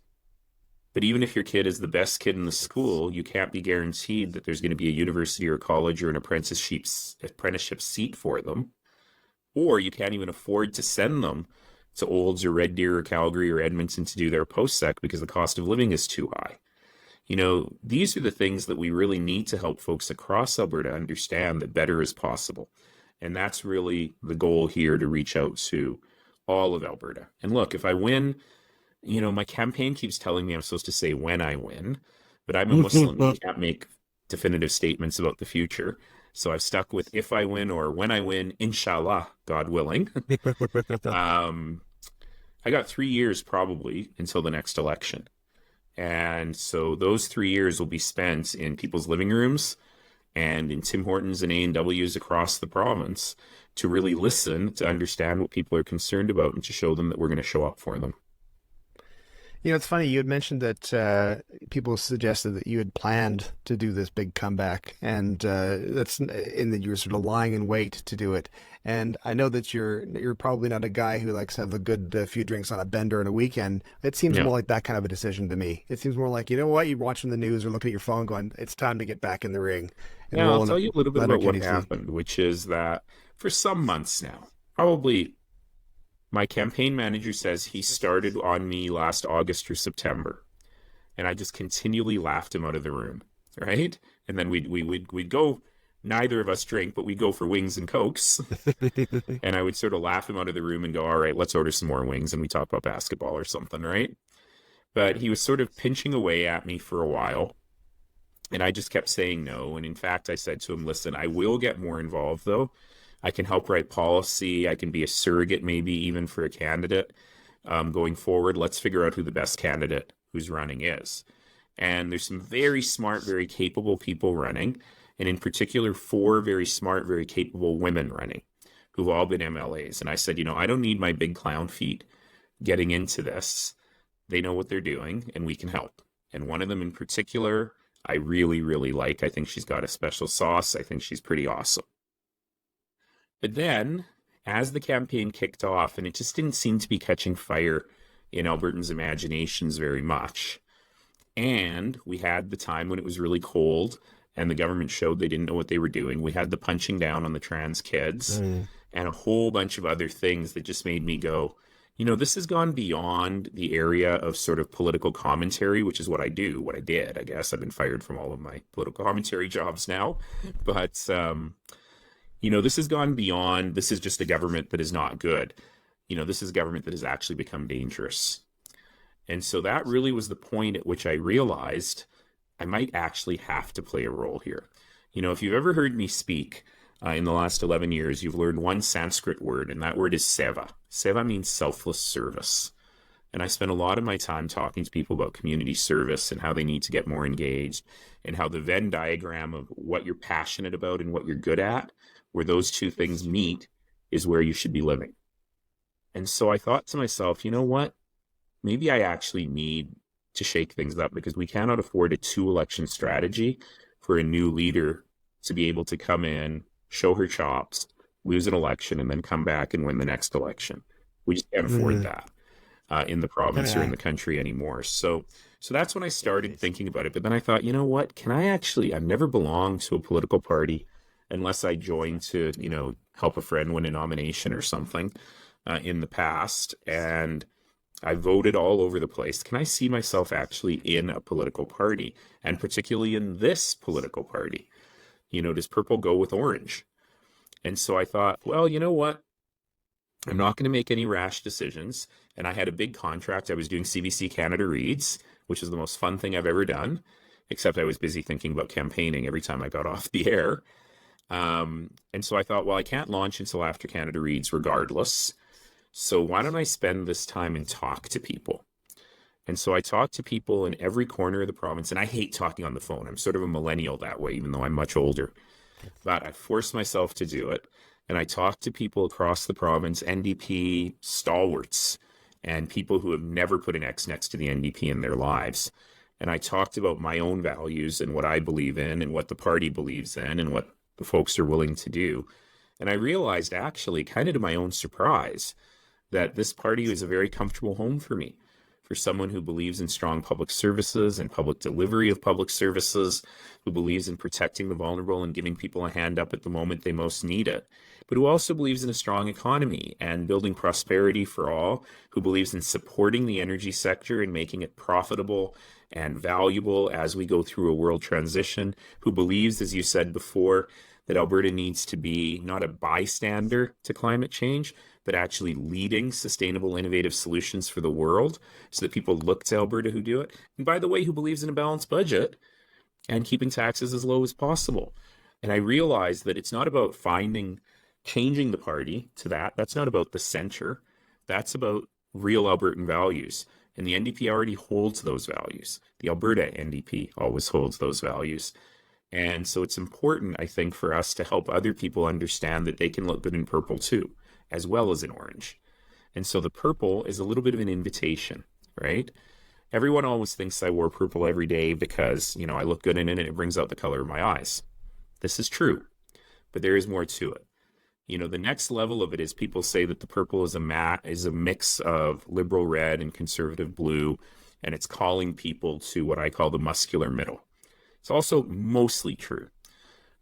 But even if your kid is the best kid in the school, you can't be guaranteed that there's going to be a university or college or an apprenticeship seat for them. Or you can't even afford to send them to Olds or Red Deer or Calgary or Edmonton to do their post-sec because the cost of living is too high. You know, these are the things that we really need to help folks across Alberta understand that better is possible. And that's really the goal here, to reach out to all of Alberta. And look, if I win, you know, my campaign keeps telling me I'm supposed to say when I win, but I'm a Muslim. You can't make definitive statements about the future. So I've stuck with if I win or when I win, inshallah, God willing. I got 3 years probably until the next election. And so those 3 years will be spent in people's living rooms and in Tim Hortons and A&Ws across the province to really listen, to understand what people are concerned about, and to show them that we're going to show up for them. You know, it's funny, you had mentioned that people suggested that you had planned to do this big comeback, and that's in that you were sort of lying in wait to do it. And I know that you're probably not a guy who likes to have a good few drinks on a bender on a weekend. It seems more like that kind of a decision to me. It seems more like, you know what, you're watching the news or looking at your phone going, it's time to get back in the ring. And I'll tell you a little bit about what happened, which is that for some months now, probably my campaign manager says he started on me last August or September, and I just continually laughed him out of the room, right? And then we'd go, neither of us drink, but we'd go for wings and Cokes, and I would sort of laugh him out of the room and go, all right, let's order some more wings, and we talk about basketball or something, right? But he was sort of pinching away at me for a while, and I just kept saying no. And in fact, I said to him, listen, I will get more involved though. I can help write policy. I can be a surrogate, maybe even for a candidate going forward. Let's figure out who the best candidate who's running is. And there's some very smart, very capable people running, and in particular, 4 very smart, very capable women running who've all been MLAs. And I said, I don't need my big clown feet getting into this. They know what they're doing, and we can help. And one of them in particular, I really, really like. I think she's got a special sauce. I think she's pretty awesome. But then, as the campaign kicked off, and it just didn't seem to be catching fire in Albertans' imaginations very much, and we had the time when it was really cold and the government showed they didn't know what they were doing. We had the punching down on the trans kids and a whole bunch of other things that just made me go, this has gone beyond the area of sort of political commentary, which is what I do, what I did. I guess I've been fired from all of my political commentary jobs now. But, this has gone beyond, this is just a government that is not good. This is a government that has actually become dangerous. And so that really was the point at which I realized I might actually have to play a role here. If you've ever heard me speak in the last 11 years, you've learned one Sanskrit word, and that word is seva. Seva means selfless service. And I spend a lot of my time talking to people about community service and how they need to get more engaged, and how the Venn diagram of what you're passionate about and what you're good at, where those two things meet, is where you should be living. And so I thought to myself, you know what? Maybe I actually need to shake things up, because we cannot afford a 2-election strategy for a new leader to be able to come in, show her chops, lose an election, and then come back and win the next election. We just can't afford that in the province or in the country anymore. So that's when I started thinking about it. But then I thought, you know what? I've never belonged to a political party unless I joined to, help a friend win a nomination or something in the past. And I voted all over the place. Can I see myself actually in a political party, and particularly in this political party? Does purple go with orange? And so I thought, well, you know what? I'm not going to make any rash decisions. And I had a big contract. I was doing CBC Canada Reads, which is the most fun thing I've ever done, except I was busy thinking about campaigning every time I got off the air. And so I thought, well, I can't launch until after Canada Reads regardless. So why don't I spend this time and talk to people? And so I talk to people in every corner of the province, and I hate talking on the phone. I'm sort of a millennial that way, even though I'm much older. But I forced myself to do it. And I talk to people across the province, NDP stalwarts, and people who have never put an X next to the NDP in their lives. And I talked about my own values and what I believe in and what the party believes in and what the folks are willing to do. And I realized, actually, kind of to my own surprise, that this party is a very comfortable home for me, for someone who believes in strong public services and public delivery of public services, who believes in protecting the vulnerable and giving people a hand up at the moment they most need it, but who also believes in a strong economy and building prosperity for all, who believes in supporting the energy sector and making it profitable and valuable as we go through a world transition, who believes, as you said before, that Alberta needs to be not a bystander to climate change, but actually leading sustainable, innovative solutions for the world so that people look to Alberta who do it. And by the way, who believes in a balanced budget and keeping taxes as low as possible. And I realized that it's not about changing the party to that. That's not about the center. That's about real Albertan values. And the NDP already holds those values. The Alberta NDP always holds those values. And so it's important, I think, for us to help other people understand that they can look good in purple too, as well as in orange. And so the purple is a little bit of an invitation, right? Everyone always thinks I wore purple every day because, I look good in it and it brings out the color of my eyes. This is true, but there is more to it. The next level of it is people say that the purple is a mix of liberal red and conservative blue, and it's calling people to what I call the muscular middle. It's also mostly true.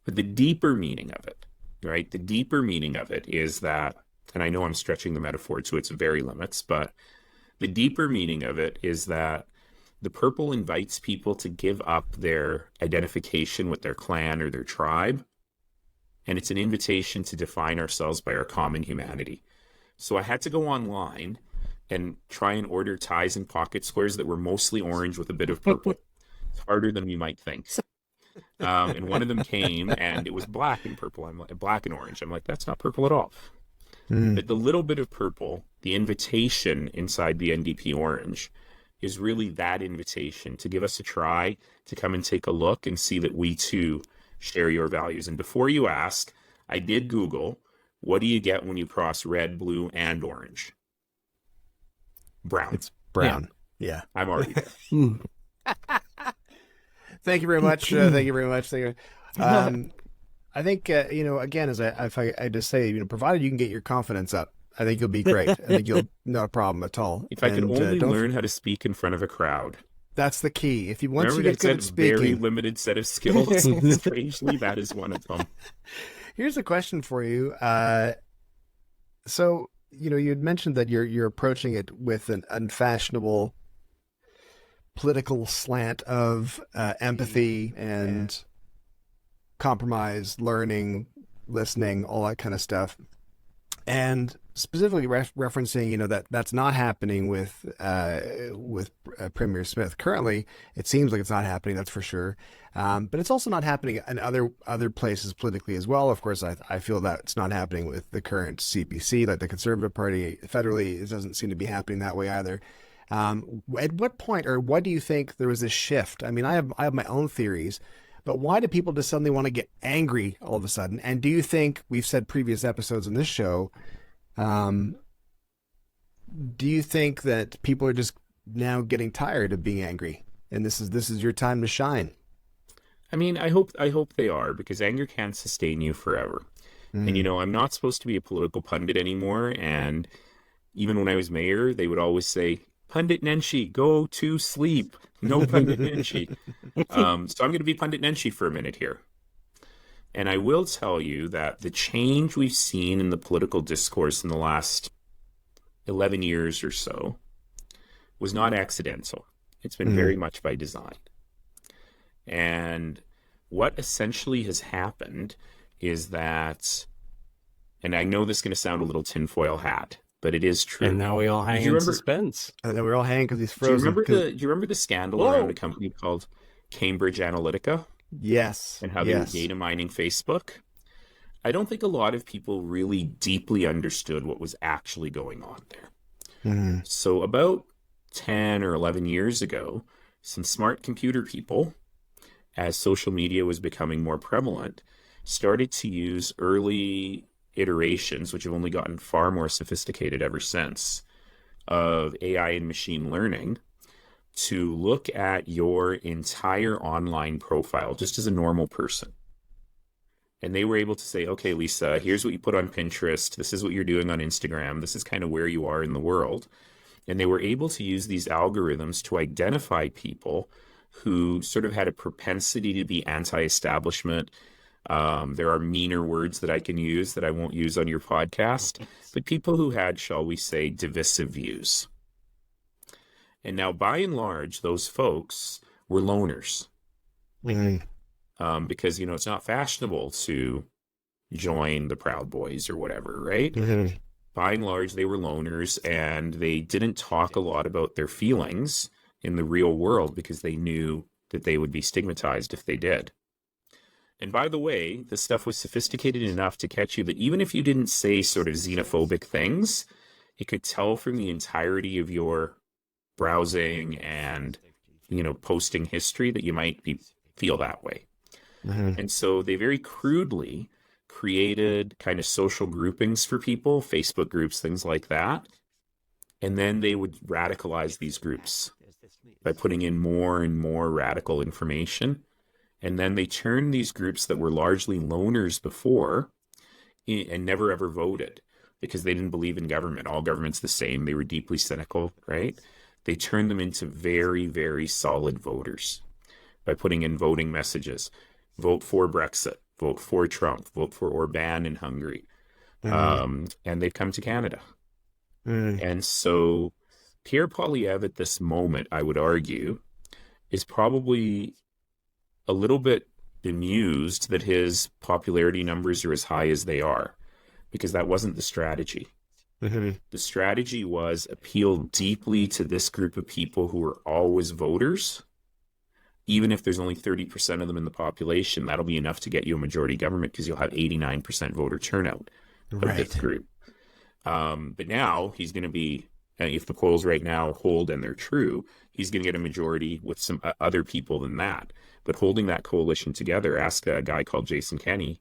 But the deeper meaning of it, right? The deeper meaning of it is that, and I know I'm stretching the metaphor to its very limits, but the deeper meaning of it is that the purple invites people to give up their identification with their clan or their tribe. And it's an invitation to define ourselves by our common humanity. So I had to go online and try and order ties and pocket squares that were mostly orange with a bit of purple. It's harder than you might think. And one of them came and it was black and purple. I'm like, black and orange. I'm like, that's not purple at all. But the little bit of purple, the invitation inside the NDP orange, is really that invitation to give us a try, to come and take a look and see that we too share your values. And before you ask, I did Google, what do you get when you cross red, blue, and orange? Brown. It's brown. Yeah. I'm already there. Thank you very much. Thank you very much. I think, again, if I just say, provided you can get your confidence up, I think you'll be great. I think you'll not a problem at all. If I could only learn how to speak in front of a crowd. That's the key. If you once you get good at speaking, very limited set of skills. Strangely, that is one of them. Here's a question for you. So you had mentioned that you're approaching it with an unfashionable political slant of empathy and compromise, learning, listening, all that kind of stuff. And specifically referencing, that's not happening with Premier Smith. Currently, it seems like it's not happening, that's for sure. But it's also not happening in other places politically as well. Of course, I feel that it's not happening with the current CPC, like the Conservative Party. Federally, it doesn't seem to be happening that way either. At what point, or what do you think there was this shift? I mean, I have my own theories, but why do people just suddenly want to get angry all of a sudden? And do you think, we've said previous episodes in this show, do you think that people are just now getting tired of being angry, and this is your time to shine? I mean, I hope they are, because anger can't sustain you forever. And I'm not supposed to be a political pundit anymore. And even when I was mayor, they would always say, "Pundit Nenshi, go to sleep. No Pundit Nenshi." So I'm going to be Pundit Nenshi for a minute here. And I will tell you that the change we've seen in the political discourse in the last 11 years or so was not accidental. It's been very much by design. And what essentially has happened is that, and I know this is going to sound a little tinfoil hat, but it is true. And now we all hang in suspense. And then we're all hanging because he's frozen. Do you remember the scandal around a company called Cambridge Analytica? Yes. And how they were data mining Facebook? I don't think a lot of people really deeply understood what was actually going on there. So about 10 or 11 years ago, some smart computer people, as social media was becoming more prevalent, started to use early iterations, which have only gotten far more sophisticated ever since, of AI and machine learning to look at your entire online profile just as a normal person. And they were able to say, okay, Lisa, here's what you put on Pinterest. This is what you're doing on Instagram. This is kind of where you are in the world. And they were able to use these algorithms to identify people who sort of had a propensity to be anti-establishment. There are meaner words that I can use that I won't use on your podcast, but people who had, shall we say, divisive views. And now, by and large, those folks were loners. Because, it's not fashionable to join the Proud Boys or whatever, right? By and large, they were loners, and they didn't talk a lot about their feelings in the real world because they knew that they would be stigmatized if they did. And by the way, this stuff was sophisticated enough to catch you that even if you didn't say sort of xenophobic things, it could tell from the entirety of your browsing and, posting history that you might feel that way. And so they very crudely created kind of social groupings for people, Facebook groups, things like that. And then they would radicalize these groups by putting in more and more radical information. And then they turned these groups that were largely loners before and never ever voted because they didn't believe in government. All government's the same. They were deeply cynical, right? They turned them into very, very solid voters by putting in voting messages. Vote for Brexit, vote for Trump, vote for Orban in Hungary. And they've come to Canada. And so Pierre Poilievre at this moment, I would argue, is probably a little bit bemused that his popularity numbers are as high as they are, because that wasn't the strategy. The strategy was appeal deeply to this group of people who are always voters. Even if there's only 30% of them in the population, that'll be enough to get you a majority government because you'll have 89% voter turnout of this group. But now he's going to be and if the polls right now hold and they're true, he's going to get a majority with some other people than that. But holding that coalition together, ask a guy called Jason Kenney,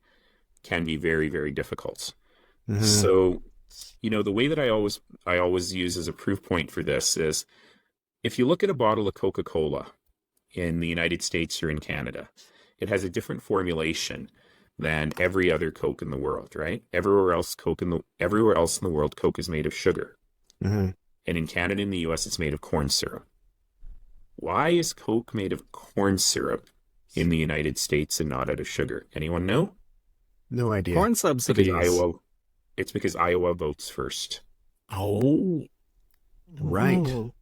can be very, very difficult. Mm-hmm. So, the way that I always use as a proof point for this is, if you look at a bottle of Coca-Cola in the United States or in Canada, it has a different formulation than every other Coke in the world, right? Everywhere else in the world, Coke is made of sugar. Mm-hmm. And in Canada and the US, it's made of corn syrup. Why is Coke made of corn syrup in the United States and not out of sugar? Anyone know? No idea. Corn subsidies. It's because Iowa votes first. Oh, right. Oh.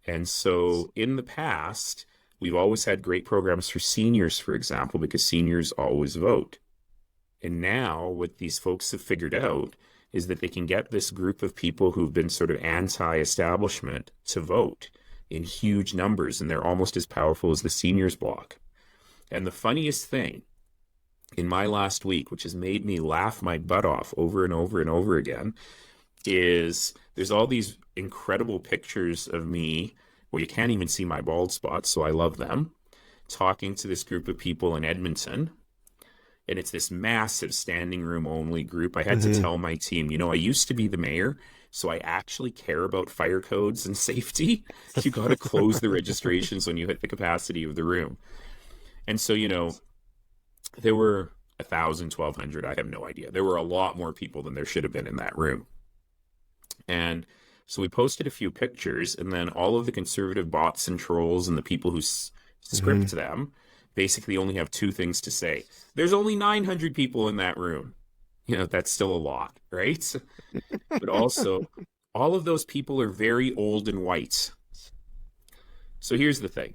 And so in the past, we've always had great programs for seniors, for example, because seniors always vote. And now what these folks have figured out is that they can get this group of people who've been sort of anti-establishment to vote in huge numbers, and they're almost as powerful as the seniors bloc. And the funniest thing in my last week, which has made me laugh my butt off over and over and over again, is there's all these incredible pictures of me where you can't even see my bald spots, so I love them, talking to this group of people in Edmonton. And it's this massive standing room only group. I had to tell my team, I used to be the mayor, so I actually care about fire codes and safety. You got to close the registrations when you hit the capacity of the room. And so, there were 1,000, 1,200, I have no idea. There were a lot more people than there should have been in that room. And so we posted a few pictures, and then all of the conservative bots and trolls and the people who script them basically only have two things to say. There's only 900 people in that room. That's still a lot, right? But also, all of those people are very old and white. So here's the thing.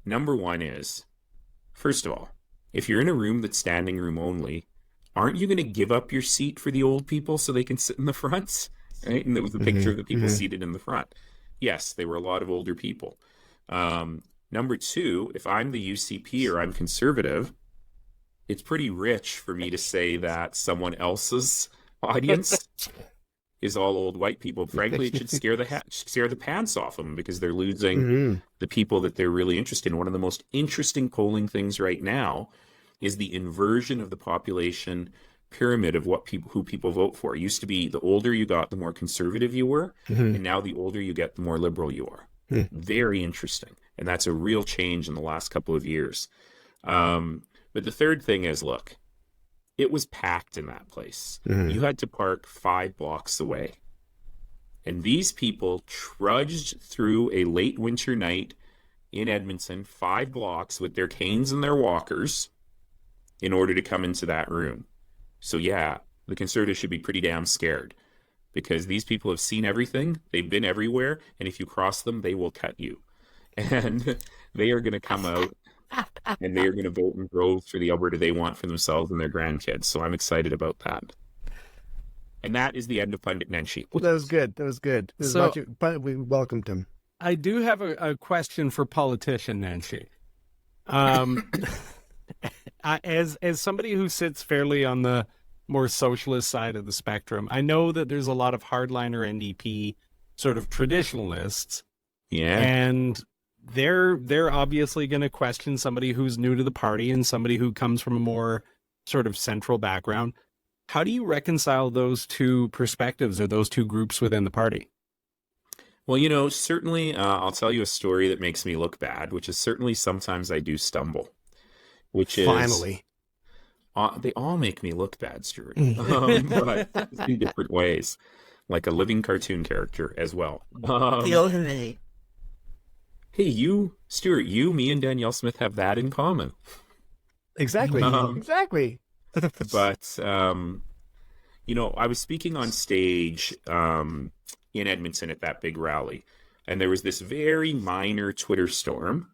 Number one is, first of all, if you're in a room that's standing room only, aren't you going to give up your seat for the old people so they can sit in the front? Right? And there was a picture of the people seated in the front. Yes, they were a lot of older people. Number two, if I'm the UCP or I'm conservative, it's pretty rich for me to say that someone else's audience is all old white people. Frankly, it should scare the pants off them, because they're losing the people that they're really interested in. One of the most interesting polling things right now is the inversion of the population pyramid of who people vote for. It used to be the older you got, the more conservative you were, and now the older you get, the more liberal you are. Very interesting. And that's a real change in the last couple of years. But the third thing is, look, it was packed in that place. You had to park 5 blocks away. And these people trudged through a late winter night in Edmonton, 5 blocks with their canes and their walkers in order to come into that room. So yeah, the Conservatives should be pretty damn scared, because these people have seen everything. They've been everywhere. And if you cross them, they will cut you. And they are going to come out and they are going to vote in droves for the Alberta they want for themselves and their grandkids. So I'm excited about that. And that is the end of Pundit Nenshi. That was good. But we welcomed him. I do have a question for politician Nenshi. As somebody who sits fairly on the more socialist side of the spectrum, I know that there's a lot of hardliner NDP sort of traditionalists. Yeah. And they're obviously going to question somebody who's new to the party and somebody who comes from a more sort of central background. How do you reconcile those two perspectives or those two groups within the party? Well, certainly I'll tell you a story that makes me look bad, which is certainly sometimes I do stumble, which is... Finally. They all make me look bad, Stuart, but in different ways, like a living cartoon character as well. Hey, Stuart, me and Danielle Smith have that in common. Exactly. Exactly. But, I was speaking on stage in Edmonton at that big rally, and there was this very minor Twitter storm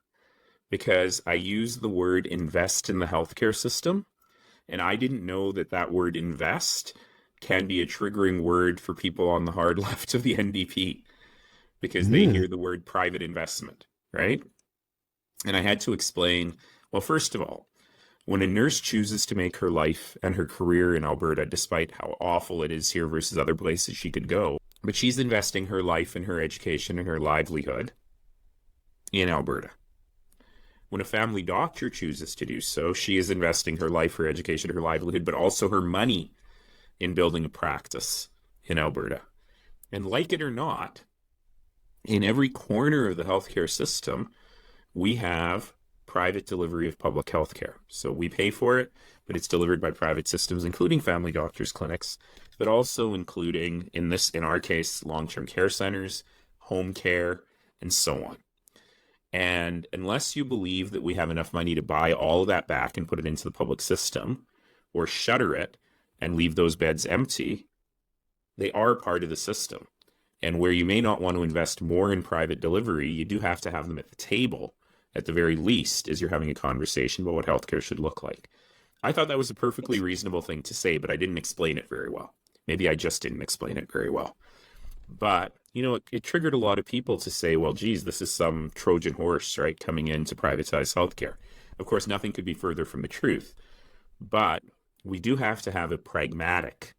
because I used the word invest in the healthcare system, and I didn't know that word invest can be a triggering word for people on the hard left of the NDP, because they hear the word private investment, right? And I had to explain, well, first of all, when a nurse chooses to make her life and her career in Alberta, despite how awful it is here versus other places she could go, But she's investing her life and her education and her livelihood in Alberta. When a family doctor chooses to do so, she is investing her life, her education, her livelihood, but also her money in building a practice in Alberta. And like it or not, in every corner of the healthcare system, we have private delivery of public health care. So we pay for it, but it's delivered by private systems, including family doctors' clinics, but also including, in our case, long-term care centers, home care, and so on. And unless you believe that we have enough money to buy all of that back and put it into the public system, or shutter it and leave those beds empty, they are part of the system. And where you may not want to invest more in private delivery, you do have to have them at the table, at the very least, as you're having a conversation about what healthcare should look like. I thought that was a perfectly reasonable thing to say, but I didn't explain it very well. Maybe I just didn't explain it very well. But, it triggered a lot of people to say, well, geez, this is some Trojan horse, right, coming in to privatize healthcare. Of course, nothing could be further from the truth. But we do have to have a pragmatic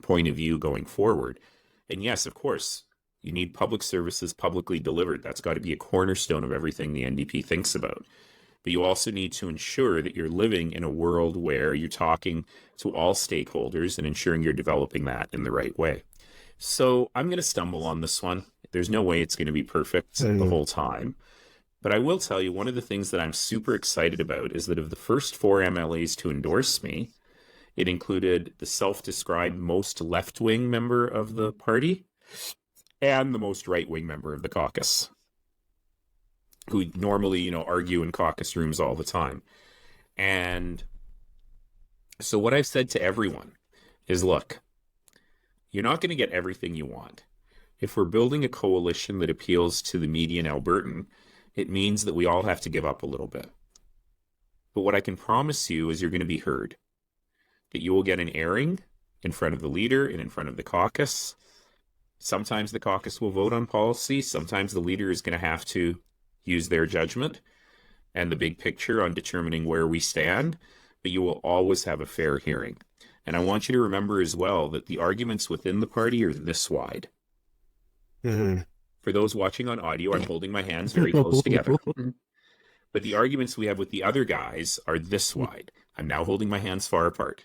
point of view going forward. And yes, of course, you need public services publicly delivered. That's got to be a cornerstone of everything the NDP thinks about. But you also need to ensure that you're living in a world where you're talking to all stakeholders and ensuring you're developing that in the right way. So I'm going to stumble on this one. There's no way it's going to be perfect the whole time. But I will tell you, one of the things that I'm super excited about is that of the first 4 MLAs to endorse me, it included the self-described most left-wing member of the party and the most right-wing member of the caucus, who normally, argue in caucus rooms all the time. And so what I've said to everyone is, look, you're not going to get everything you want. If we're building a coalition that appeals to the median Albertan, it means that we all have to give up a little bit. But what I can promise you is you're going to be heard, that you will get an airing in front of the leader and in front of the caucus. Sometimes the caucus will vote on policy. Sometimes the leader is going to have to use their judgment and the big picture on determining where we stand, but you will always have a fair hearing. And I want you to remember as well that the arguments within the party are this wide. Mm-hmm. For those watching on audio, I'm holding my hands very close together. But the arguments we have with the other guys are this wide. I'm now holding my hands far apart.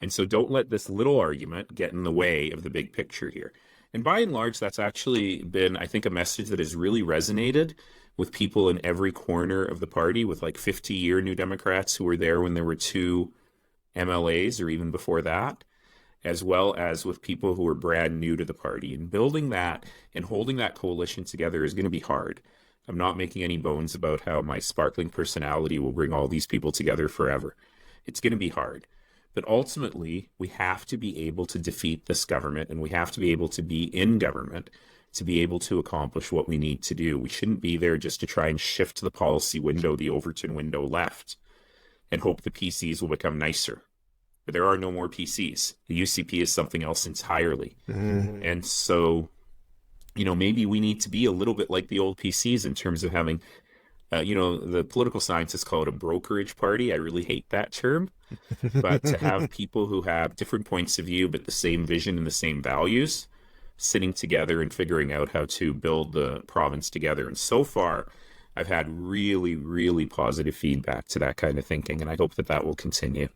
And so don't let this little argument get in the way of the big picture here. And by and large, that's actually been, I think, a message that has really resonated with people in every corner of the party, with like 50-year New Democrats who were there when there were 2 MLAs or even before that, as well as with people who are brand new to the party. And building that and holding that coalition together is going to be hard. I'm not making any bones about how my sparkling personality will bring all these people together forever. It's going to be hard. But ultimately, we have to be able to defeat this government, and we have to be able to be in government to be able to accomplish what we need to do. We shouldn't be there just to try and shift the policy window, the Overton window left, and hope the PCs will become nicer. But there are no more PCs. The UCP is something else entirely. Mm-hmm. And so, maybe we need to be a little bit like the old PCs in terms of having, the political scientists call it a brokerage party. I really hate that term. But to have people who have different points of view, but the same vision and the same values, sitting together and figuring out how to build the province together. And so far, I've had really, really positive feedback to that kind of thinking, and I hope that will continue.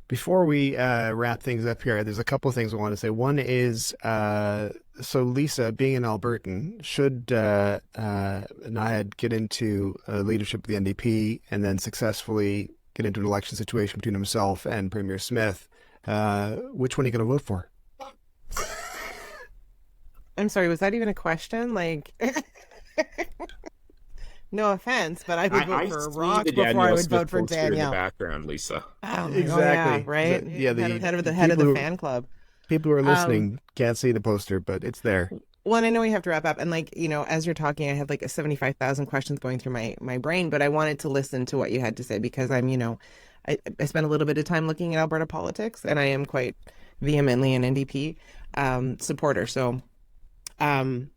Before we wrap things up here, there's a couple of things I want to say. One is, so Lisa, being an Albertan, should Naheed get into leadership of the NDP and then successfully get into an election situation between himself and Premier Smith, which one are you going to vote for? I'm sorry, was that even a question? No offense, but I would vote for Rock before I would vote for Danielle. In the background, Lisa. Oh, exactly. Yeah, right? Yeah, the head of the fan club. People who are listening can't see the poster, but it's there. Well, and I know we have to wrap up, and as you're talking, I have 75,000 questions going through my brain, but I wanted to listen to what you had to say because I'm, I spent a little bit of time looking at Alberta politics, and I am quite vehemently an NDP supporter. So, I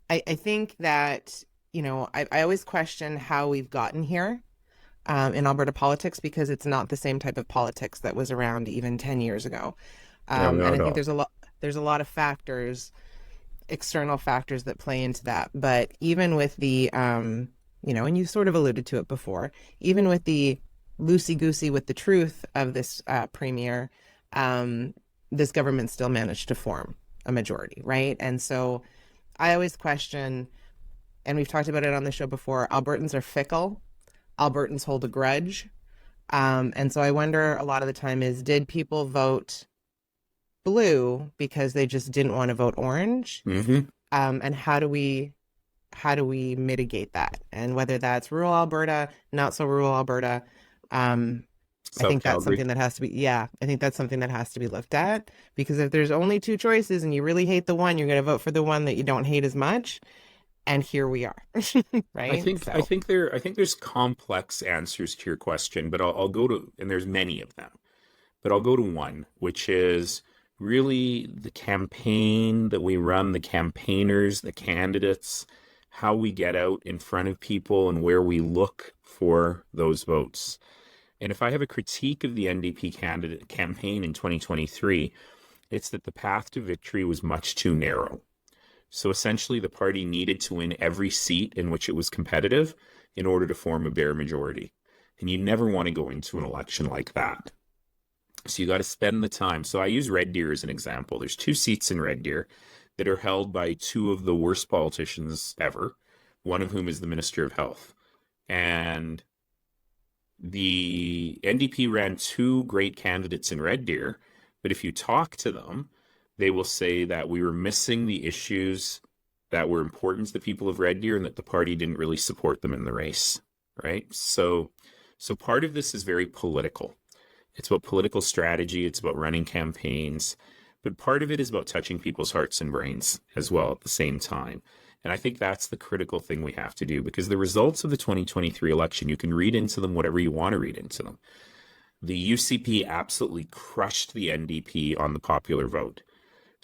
think that. I always question how we've gotten here in Alberta politics because it's not the same type of politics that was around even 10 years ago. And I think there's a lot of factors, external factors that play into that. But even with the, and you sort of alluded to it before, even with the loosey-goosey with the truth of this premier, this government still managed to form a majority, right? And so I always question, and we've talked about it on the show before, Albertans are fickle. Albertans hold a grudge. And so I wonder a lot of the time did people vote blue because they just didn't want to vote orange? Mm-hmm. And how do we mitigate that? And whether that's rural Alberta, not so rural Alberta, I think that's something that has to be, I think that's something that has to be looked at, because if there's only two choices and you really hate the one, you're going to vote for the one that you don't hate as much. And here we are, right? I think there's complex answers to your question, but I'll go to, and there's many of them, but I'll go to one, which is really the campaign that we run, the campaigners, the candidates, how we get out in front of people and where we look for those votes. And if I have a critique of the NDP candidate campaign in 2023, it's that the path to victory was much too narrow. So essentially, the party needed to win every seat in which it was competitive in order to form a bare majority. And you never want to go into an election like that. So you got to spend the time. So I use Red Deer as an example. There's 2 seats in Red Deer that are held by 2 of the worst politicians ever, one of whom is the Minister of Health. And the NDP ran 2 great candidates in Red Deer, but if you talk to them, they will say that we were missing the issues that were important to the people of Red Deer and that the party didn't really support them in the race, right? So part of this is very political. It's about political strategy. It's about running campaigns. But part of it is about touching people's hearts and brains as well at the same time. And I think that's the critical thing we have to do, because the results of the 2023 election, you can read into them whatever you want to read into them. The UCP absolutely crushed the NDP on the popular vote.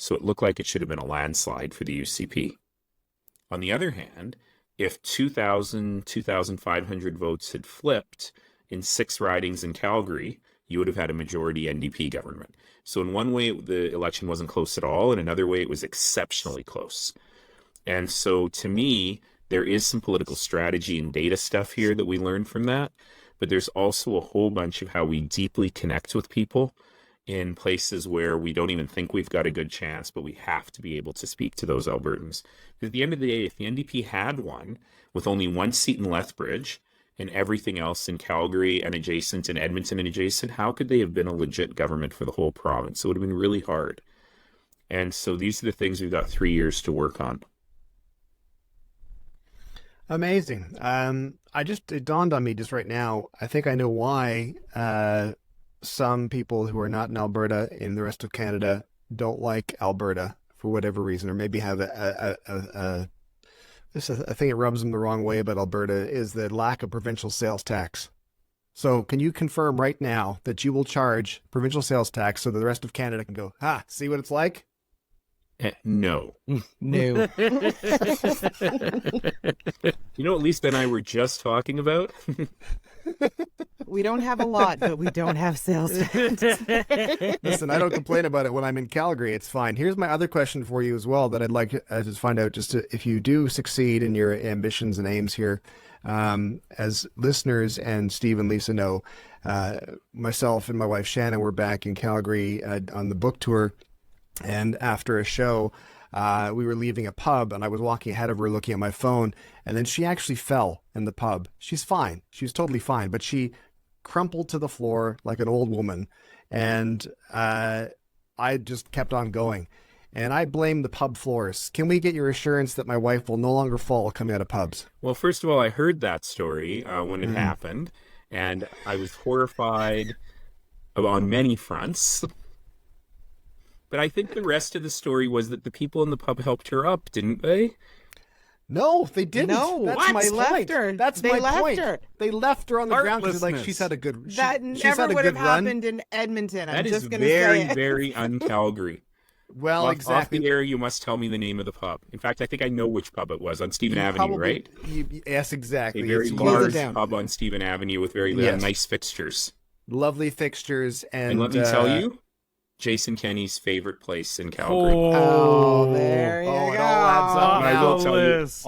So it looked like it should have been a landslide for the UCP. On the other hand, if 2,500 votes had flipped in 6 ridings in Calgary, you would have had a majority NDP government. So in one way, the election wasn't close at all. In another way, it was exceptionally close. And so to me, there is some political strategy and data stuff here that we learned from that. But there's also a whole bunch of how we deeply connect with people in places where we don't even think we've got a good chance, but we have to be able to speak to those Albertans. Because at the end of the day, if the NDP had won with only 1 seat in Lethbridge and everything else in Calgary and adjacent and Edmonton and adjacent, how could they have been a legit government for the whole province? It would have been really hard. And so these are the things we've got 3 years to work on. Amazing. It dawned on me just right now. I think I know why some people who are not in Alberta in the rest of Canada don't like Alberta for whatever reason, or maybe have a thing that rubs them the wrong way about Alberta is the lack of provincial sales tax. So can you confirm right now that you will charge provincial sales tax so that the rest of Canada can go, see what it's like? No. No. You know what Lisa and I were just talking about? We don't have a lot, but we don't have sales tax. Listen, I don't complain about it when I'm in Calgary. It's fine. Here's my other question for you as well that I'd like to find out, if you do succeed in your ambitions and aims here. As listeners and Steve and Lisa know, myself and my wife Shannon were back in Calgary on the book tour. And after a show, we were leaving a pub, and I was walking ahead of her looking at my phone, and then she actually fell in the pub. She's fine. She was totally fine, but she crumpled to the floor like an old woman, and I just kept on going. And I blame the pub floors. Can we get your assurance that my wife will no longer fall coming out of pubs? Well, first of all, I heard that story when it happened, and I was horrified on many fronts. But I think the rest of the story was that the people in the pub helped her up, didn't they? No, they didn't. No, that's my point. That's my point. Her. They left her on the ground because she's had a good run. That never would have happened in Edmonton. I'm just going to say That is very un-Calgary. Well, exactly. Off the air, you must tell me the name of the pub. In fact, I think I know which pub it was on Stephen Avenue, right? Yes, exactly. A very large pub on Stephen Avenue with very nice fixtures. Lovely fixtures. And let me tell you, Jason Kenney's favorite place in Calgary. Oh, there you go. It all adds up. And I will tell you, list.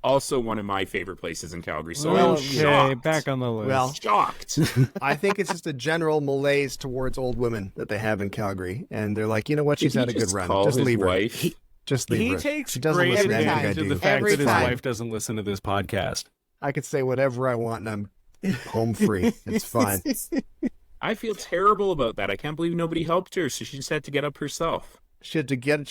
also one of my favorite places in Calgary. So Well, I'm Okay, shocked. back on the list. Well, Shocked. I think it's just a general malaise towards old women that they have in Calgary, and they're like, you know what? She's Did had he a good just run. call Just his leave her. wife? Just leave he her. takes She doesn't great listen to anything I advantage of the do. fact Every that his time. wife doesn't listen to this podcast. I could say whatever I want, and I'm home free. It's fine. I feel terrible about that. I can't believe nobody helped her, so she just had to get up herself. She had to get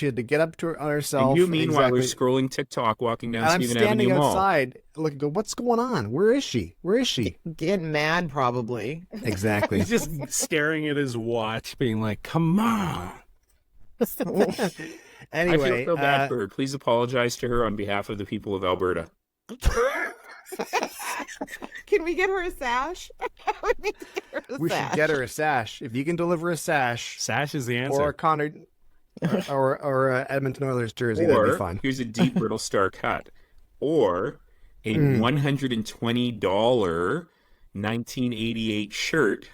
up to herself. And you, meanwhile, exactly. are scrolling TikTok, walking down And I'm Stephen standing Avenue Mall. outside, looking, go, what's going on? Where is she? Where is she? Getting mad, probably. Exactly. He's just staring at his watch, being like, come on. Anyway, I feel so bad for her. Please apologize to her on behalf of the people of Alberta. Can we get her a sash? we should get her a sash. If you can deliver a sash Sash is the answer. or a Connor or a Edmonton Oilers jersey, that'd be Or fine. here's a deep Brittlestar cut. Or a $120 1988 shirt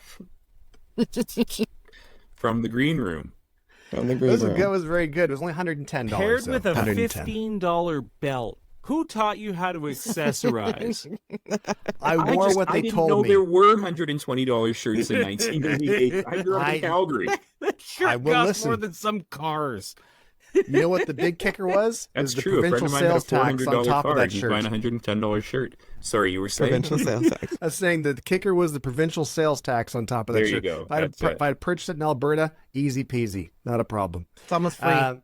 from the green room. That was very good. It was only $110. Paired so with a $110. $15 belt. Who taught you how to accessorize? I wore what they I didn't told know me. there were $120 shirts in 1988. I grew up in Calgary. That shirt I will costs listen. more than some cars. You know what the big kicker was? That's Is the true. A friend provincial of mine had a sales tax on $400 top of car. that He's shirt. buying a $110 shirt. Sorry, you were saying? Provincial sales tax. I was saying that the kicker was the provincial sales tax on top of that There you shirt. go. If I had purchased it in Alberta, easy peasy, not a problem. It's almost free.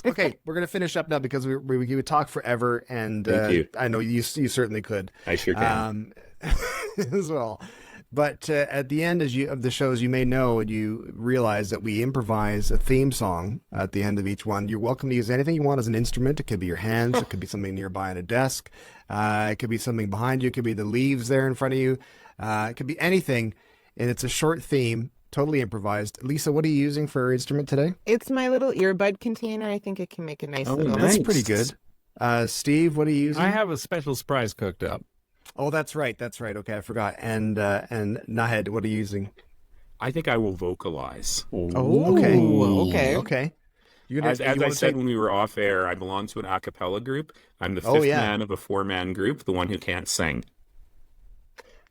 Okay, we're gonna finish up now because we would talk forever, and Thank you. I know you certainly could. I sure can. As well. But at the end of the shows, you may know and you realize that we improvise a theme song at the end of each one. You're welcome to use anything you want as an instrument. It could be your hands. It could be something nearby on a desk. It could be something behind you. It could be the leaves there in front of you. It could be anything. And it's a short theme, totally improvised. Lisa, what are you using for our instrument today? It's my little earbud container. I think it can make a nice little... That's Nice. pretty good. Steve, what are you using? I have a special surprise cooked up. Oh, that's right. Okay, I forgot. And Naheed, what are you using? I think I will vocalize. Oh, Okay. okay. You're As you I wanna said take- when we were off air, I belong to an a cappella group. I'm the Oh, fifth yeah. man of a four-man group, the one who can't sing.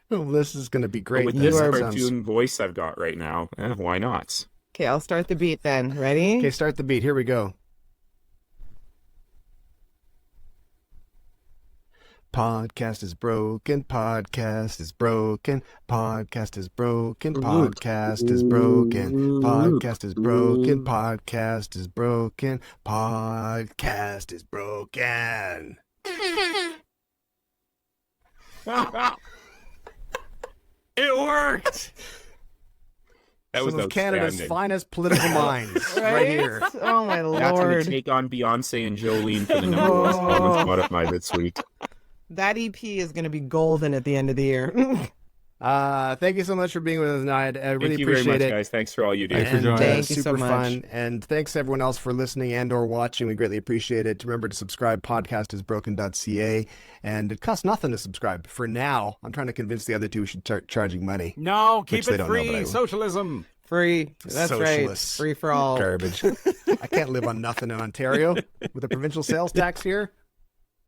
Well, this is going to be But great. with then. this That cartoon sounds- voice I've got right now, why not? Okay, I'll start the beat then. Ready? Okay, start the beat. Here we go. Podcast is broken. Podcast is broken. Podcast is broken. Podcast is broken. Podcast is broken. Podcast is broken. Podcast is broken. It worked! That was Some of Canada's outstanding. finest political minds right here. Oh, my That's going to Lord. take on Beyonce and Jolene for the number one song on Spotify this week. That EP is going to be golden at the end of the year. Thank you so much for being with us tonight. I really Thank you very appreciate much, it. guys. Thanks for all you do. Thanks for And, joining Thank us. you so super much. fun. And thanks everyone else for listening and or watching. We greatly appreciate it. Remember to subscribe, podcastisbroken.ca. And it costs nothing to subscribe. For now, I'm trying to convince the other two we should start charging money. No, keep Which they it don't know, but I free. will. Socialism. Free. That's right. Socialists. Free for all. Garbage. I can't live on nothing in Ontario with a provincial sales tax here.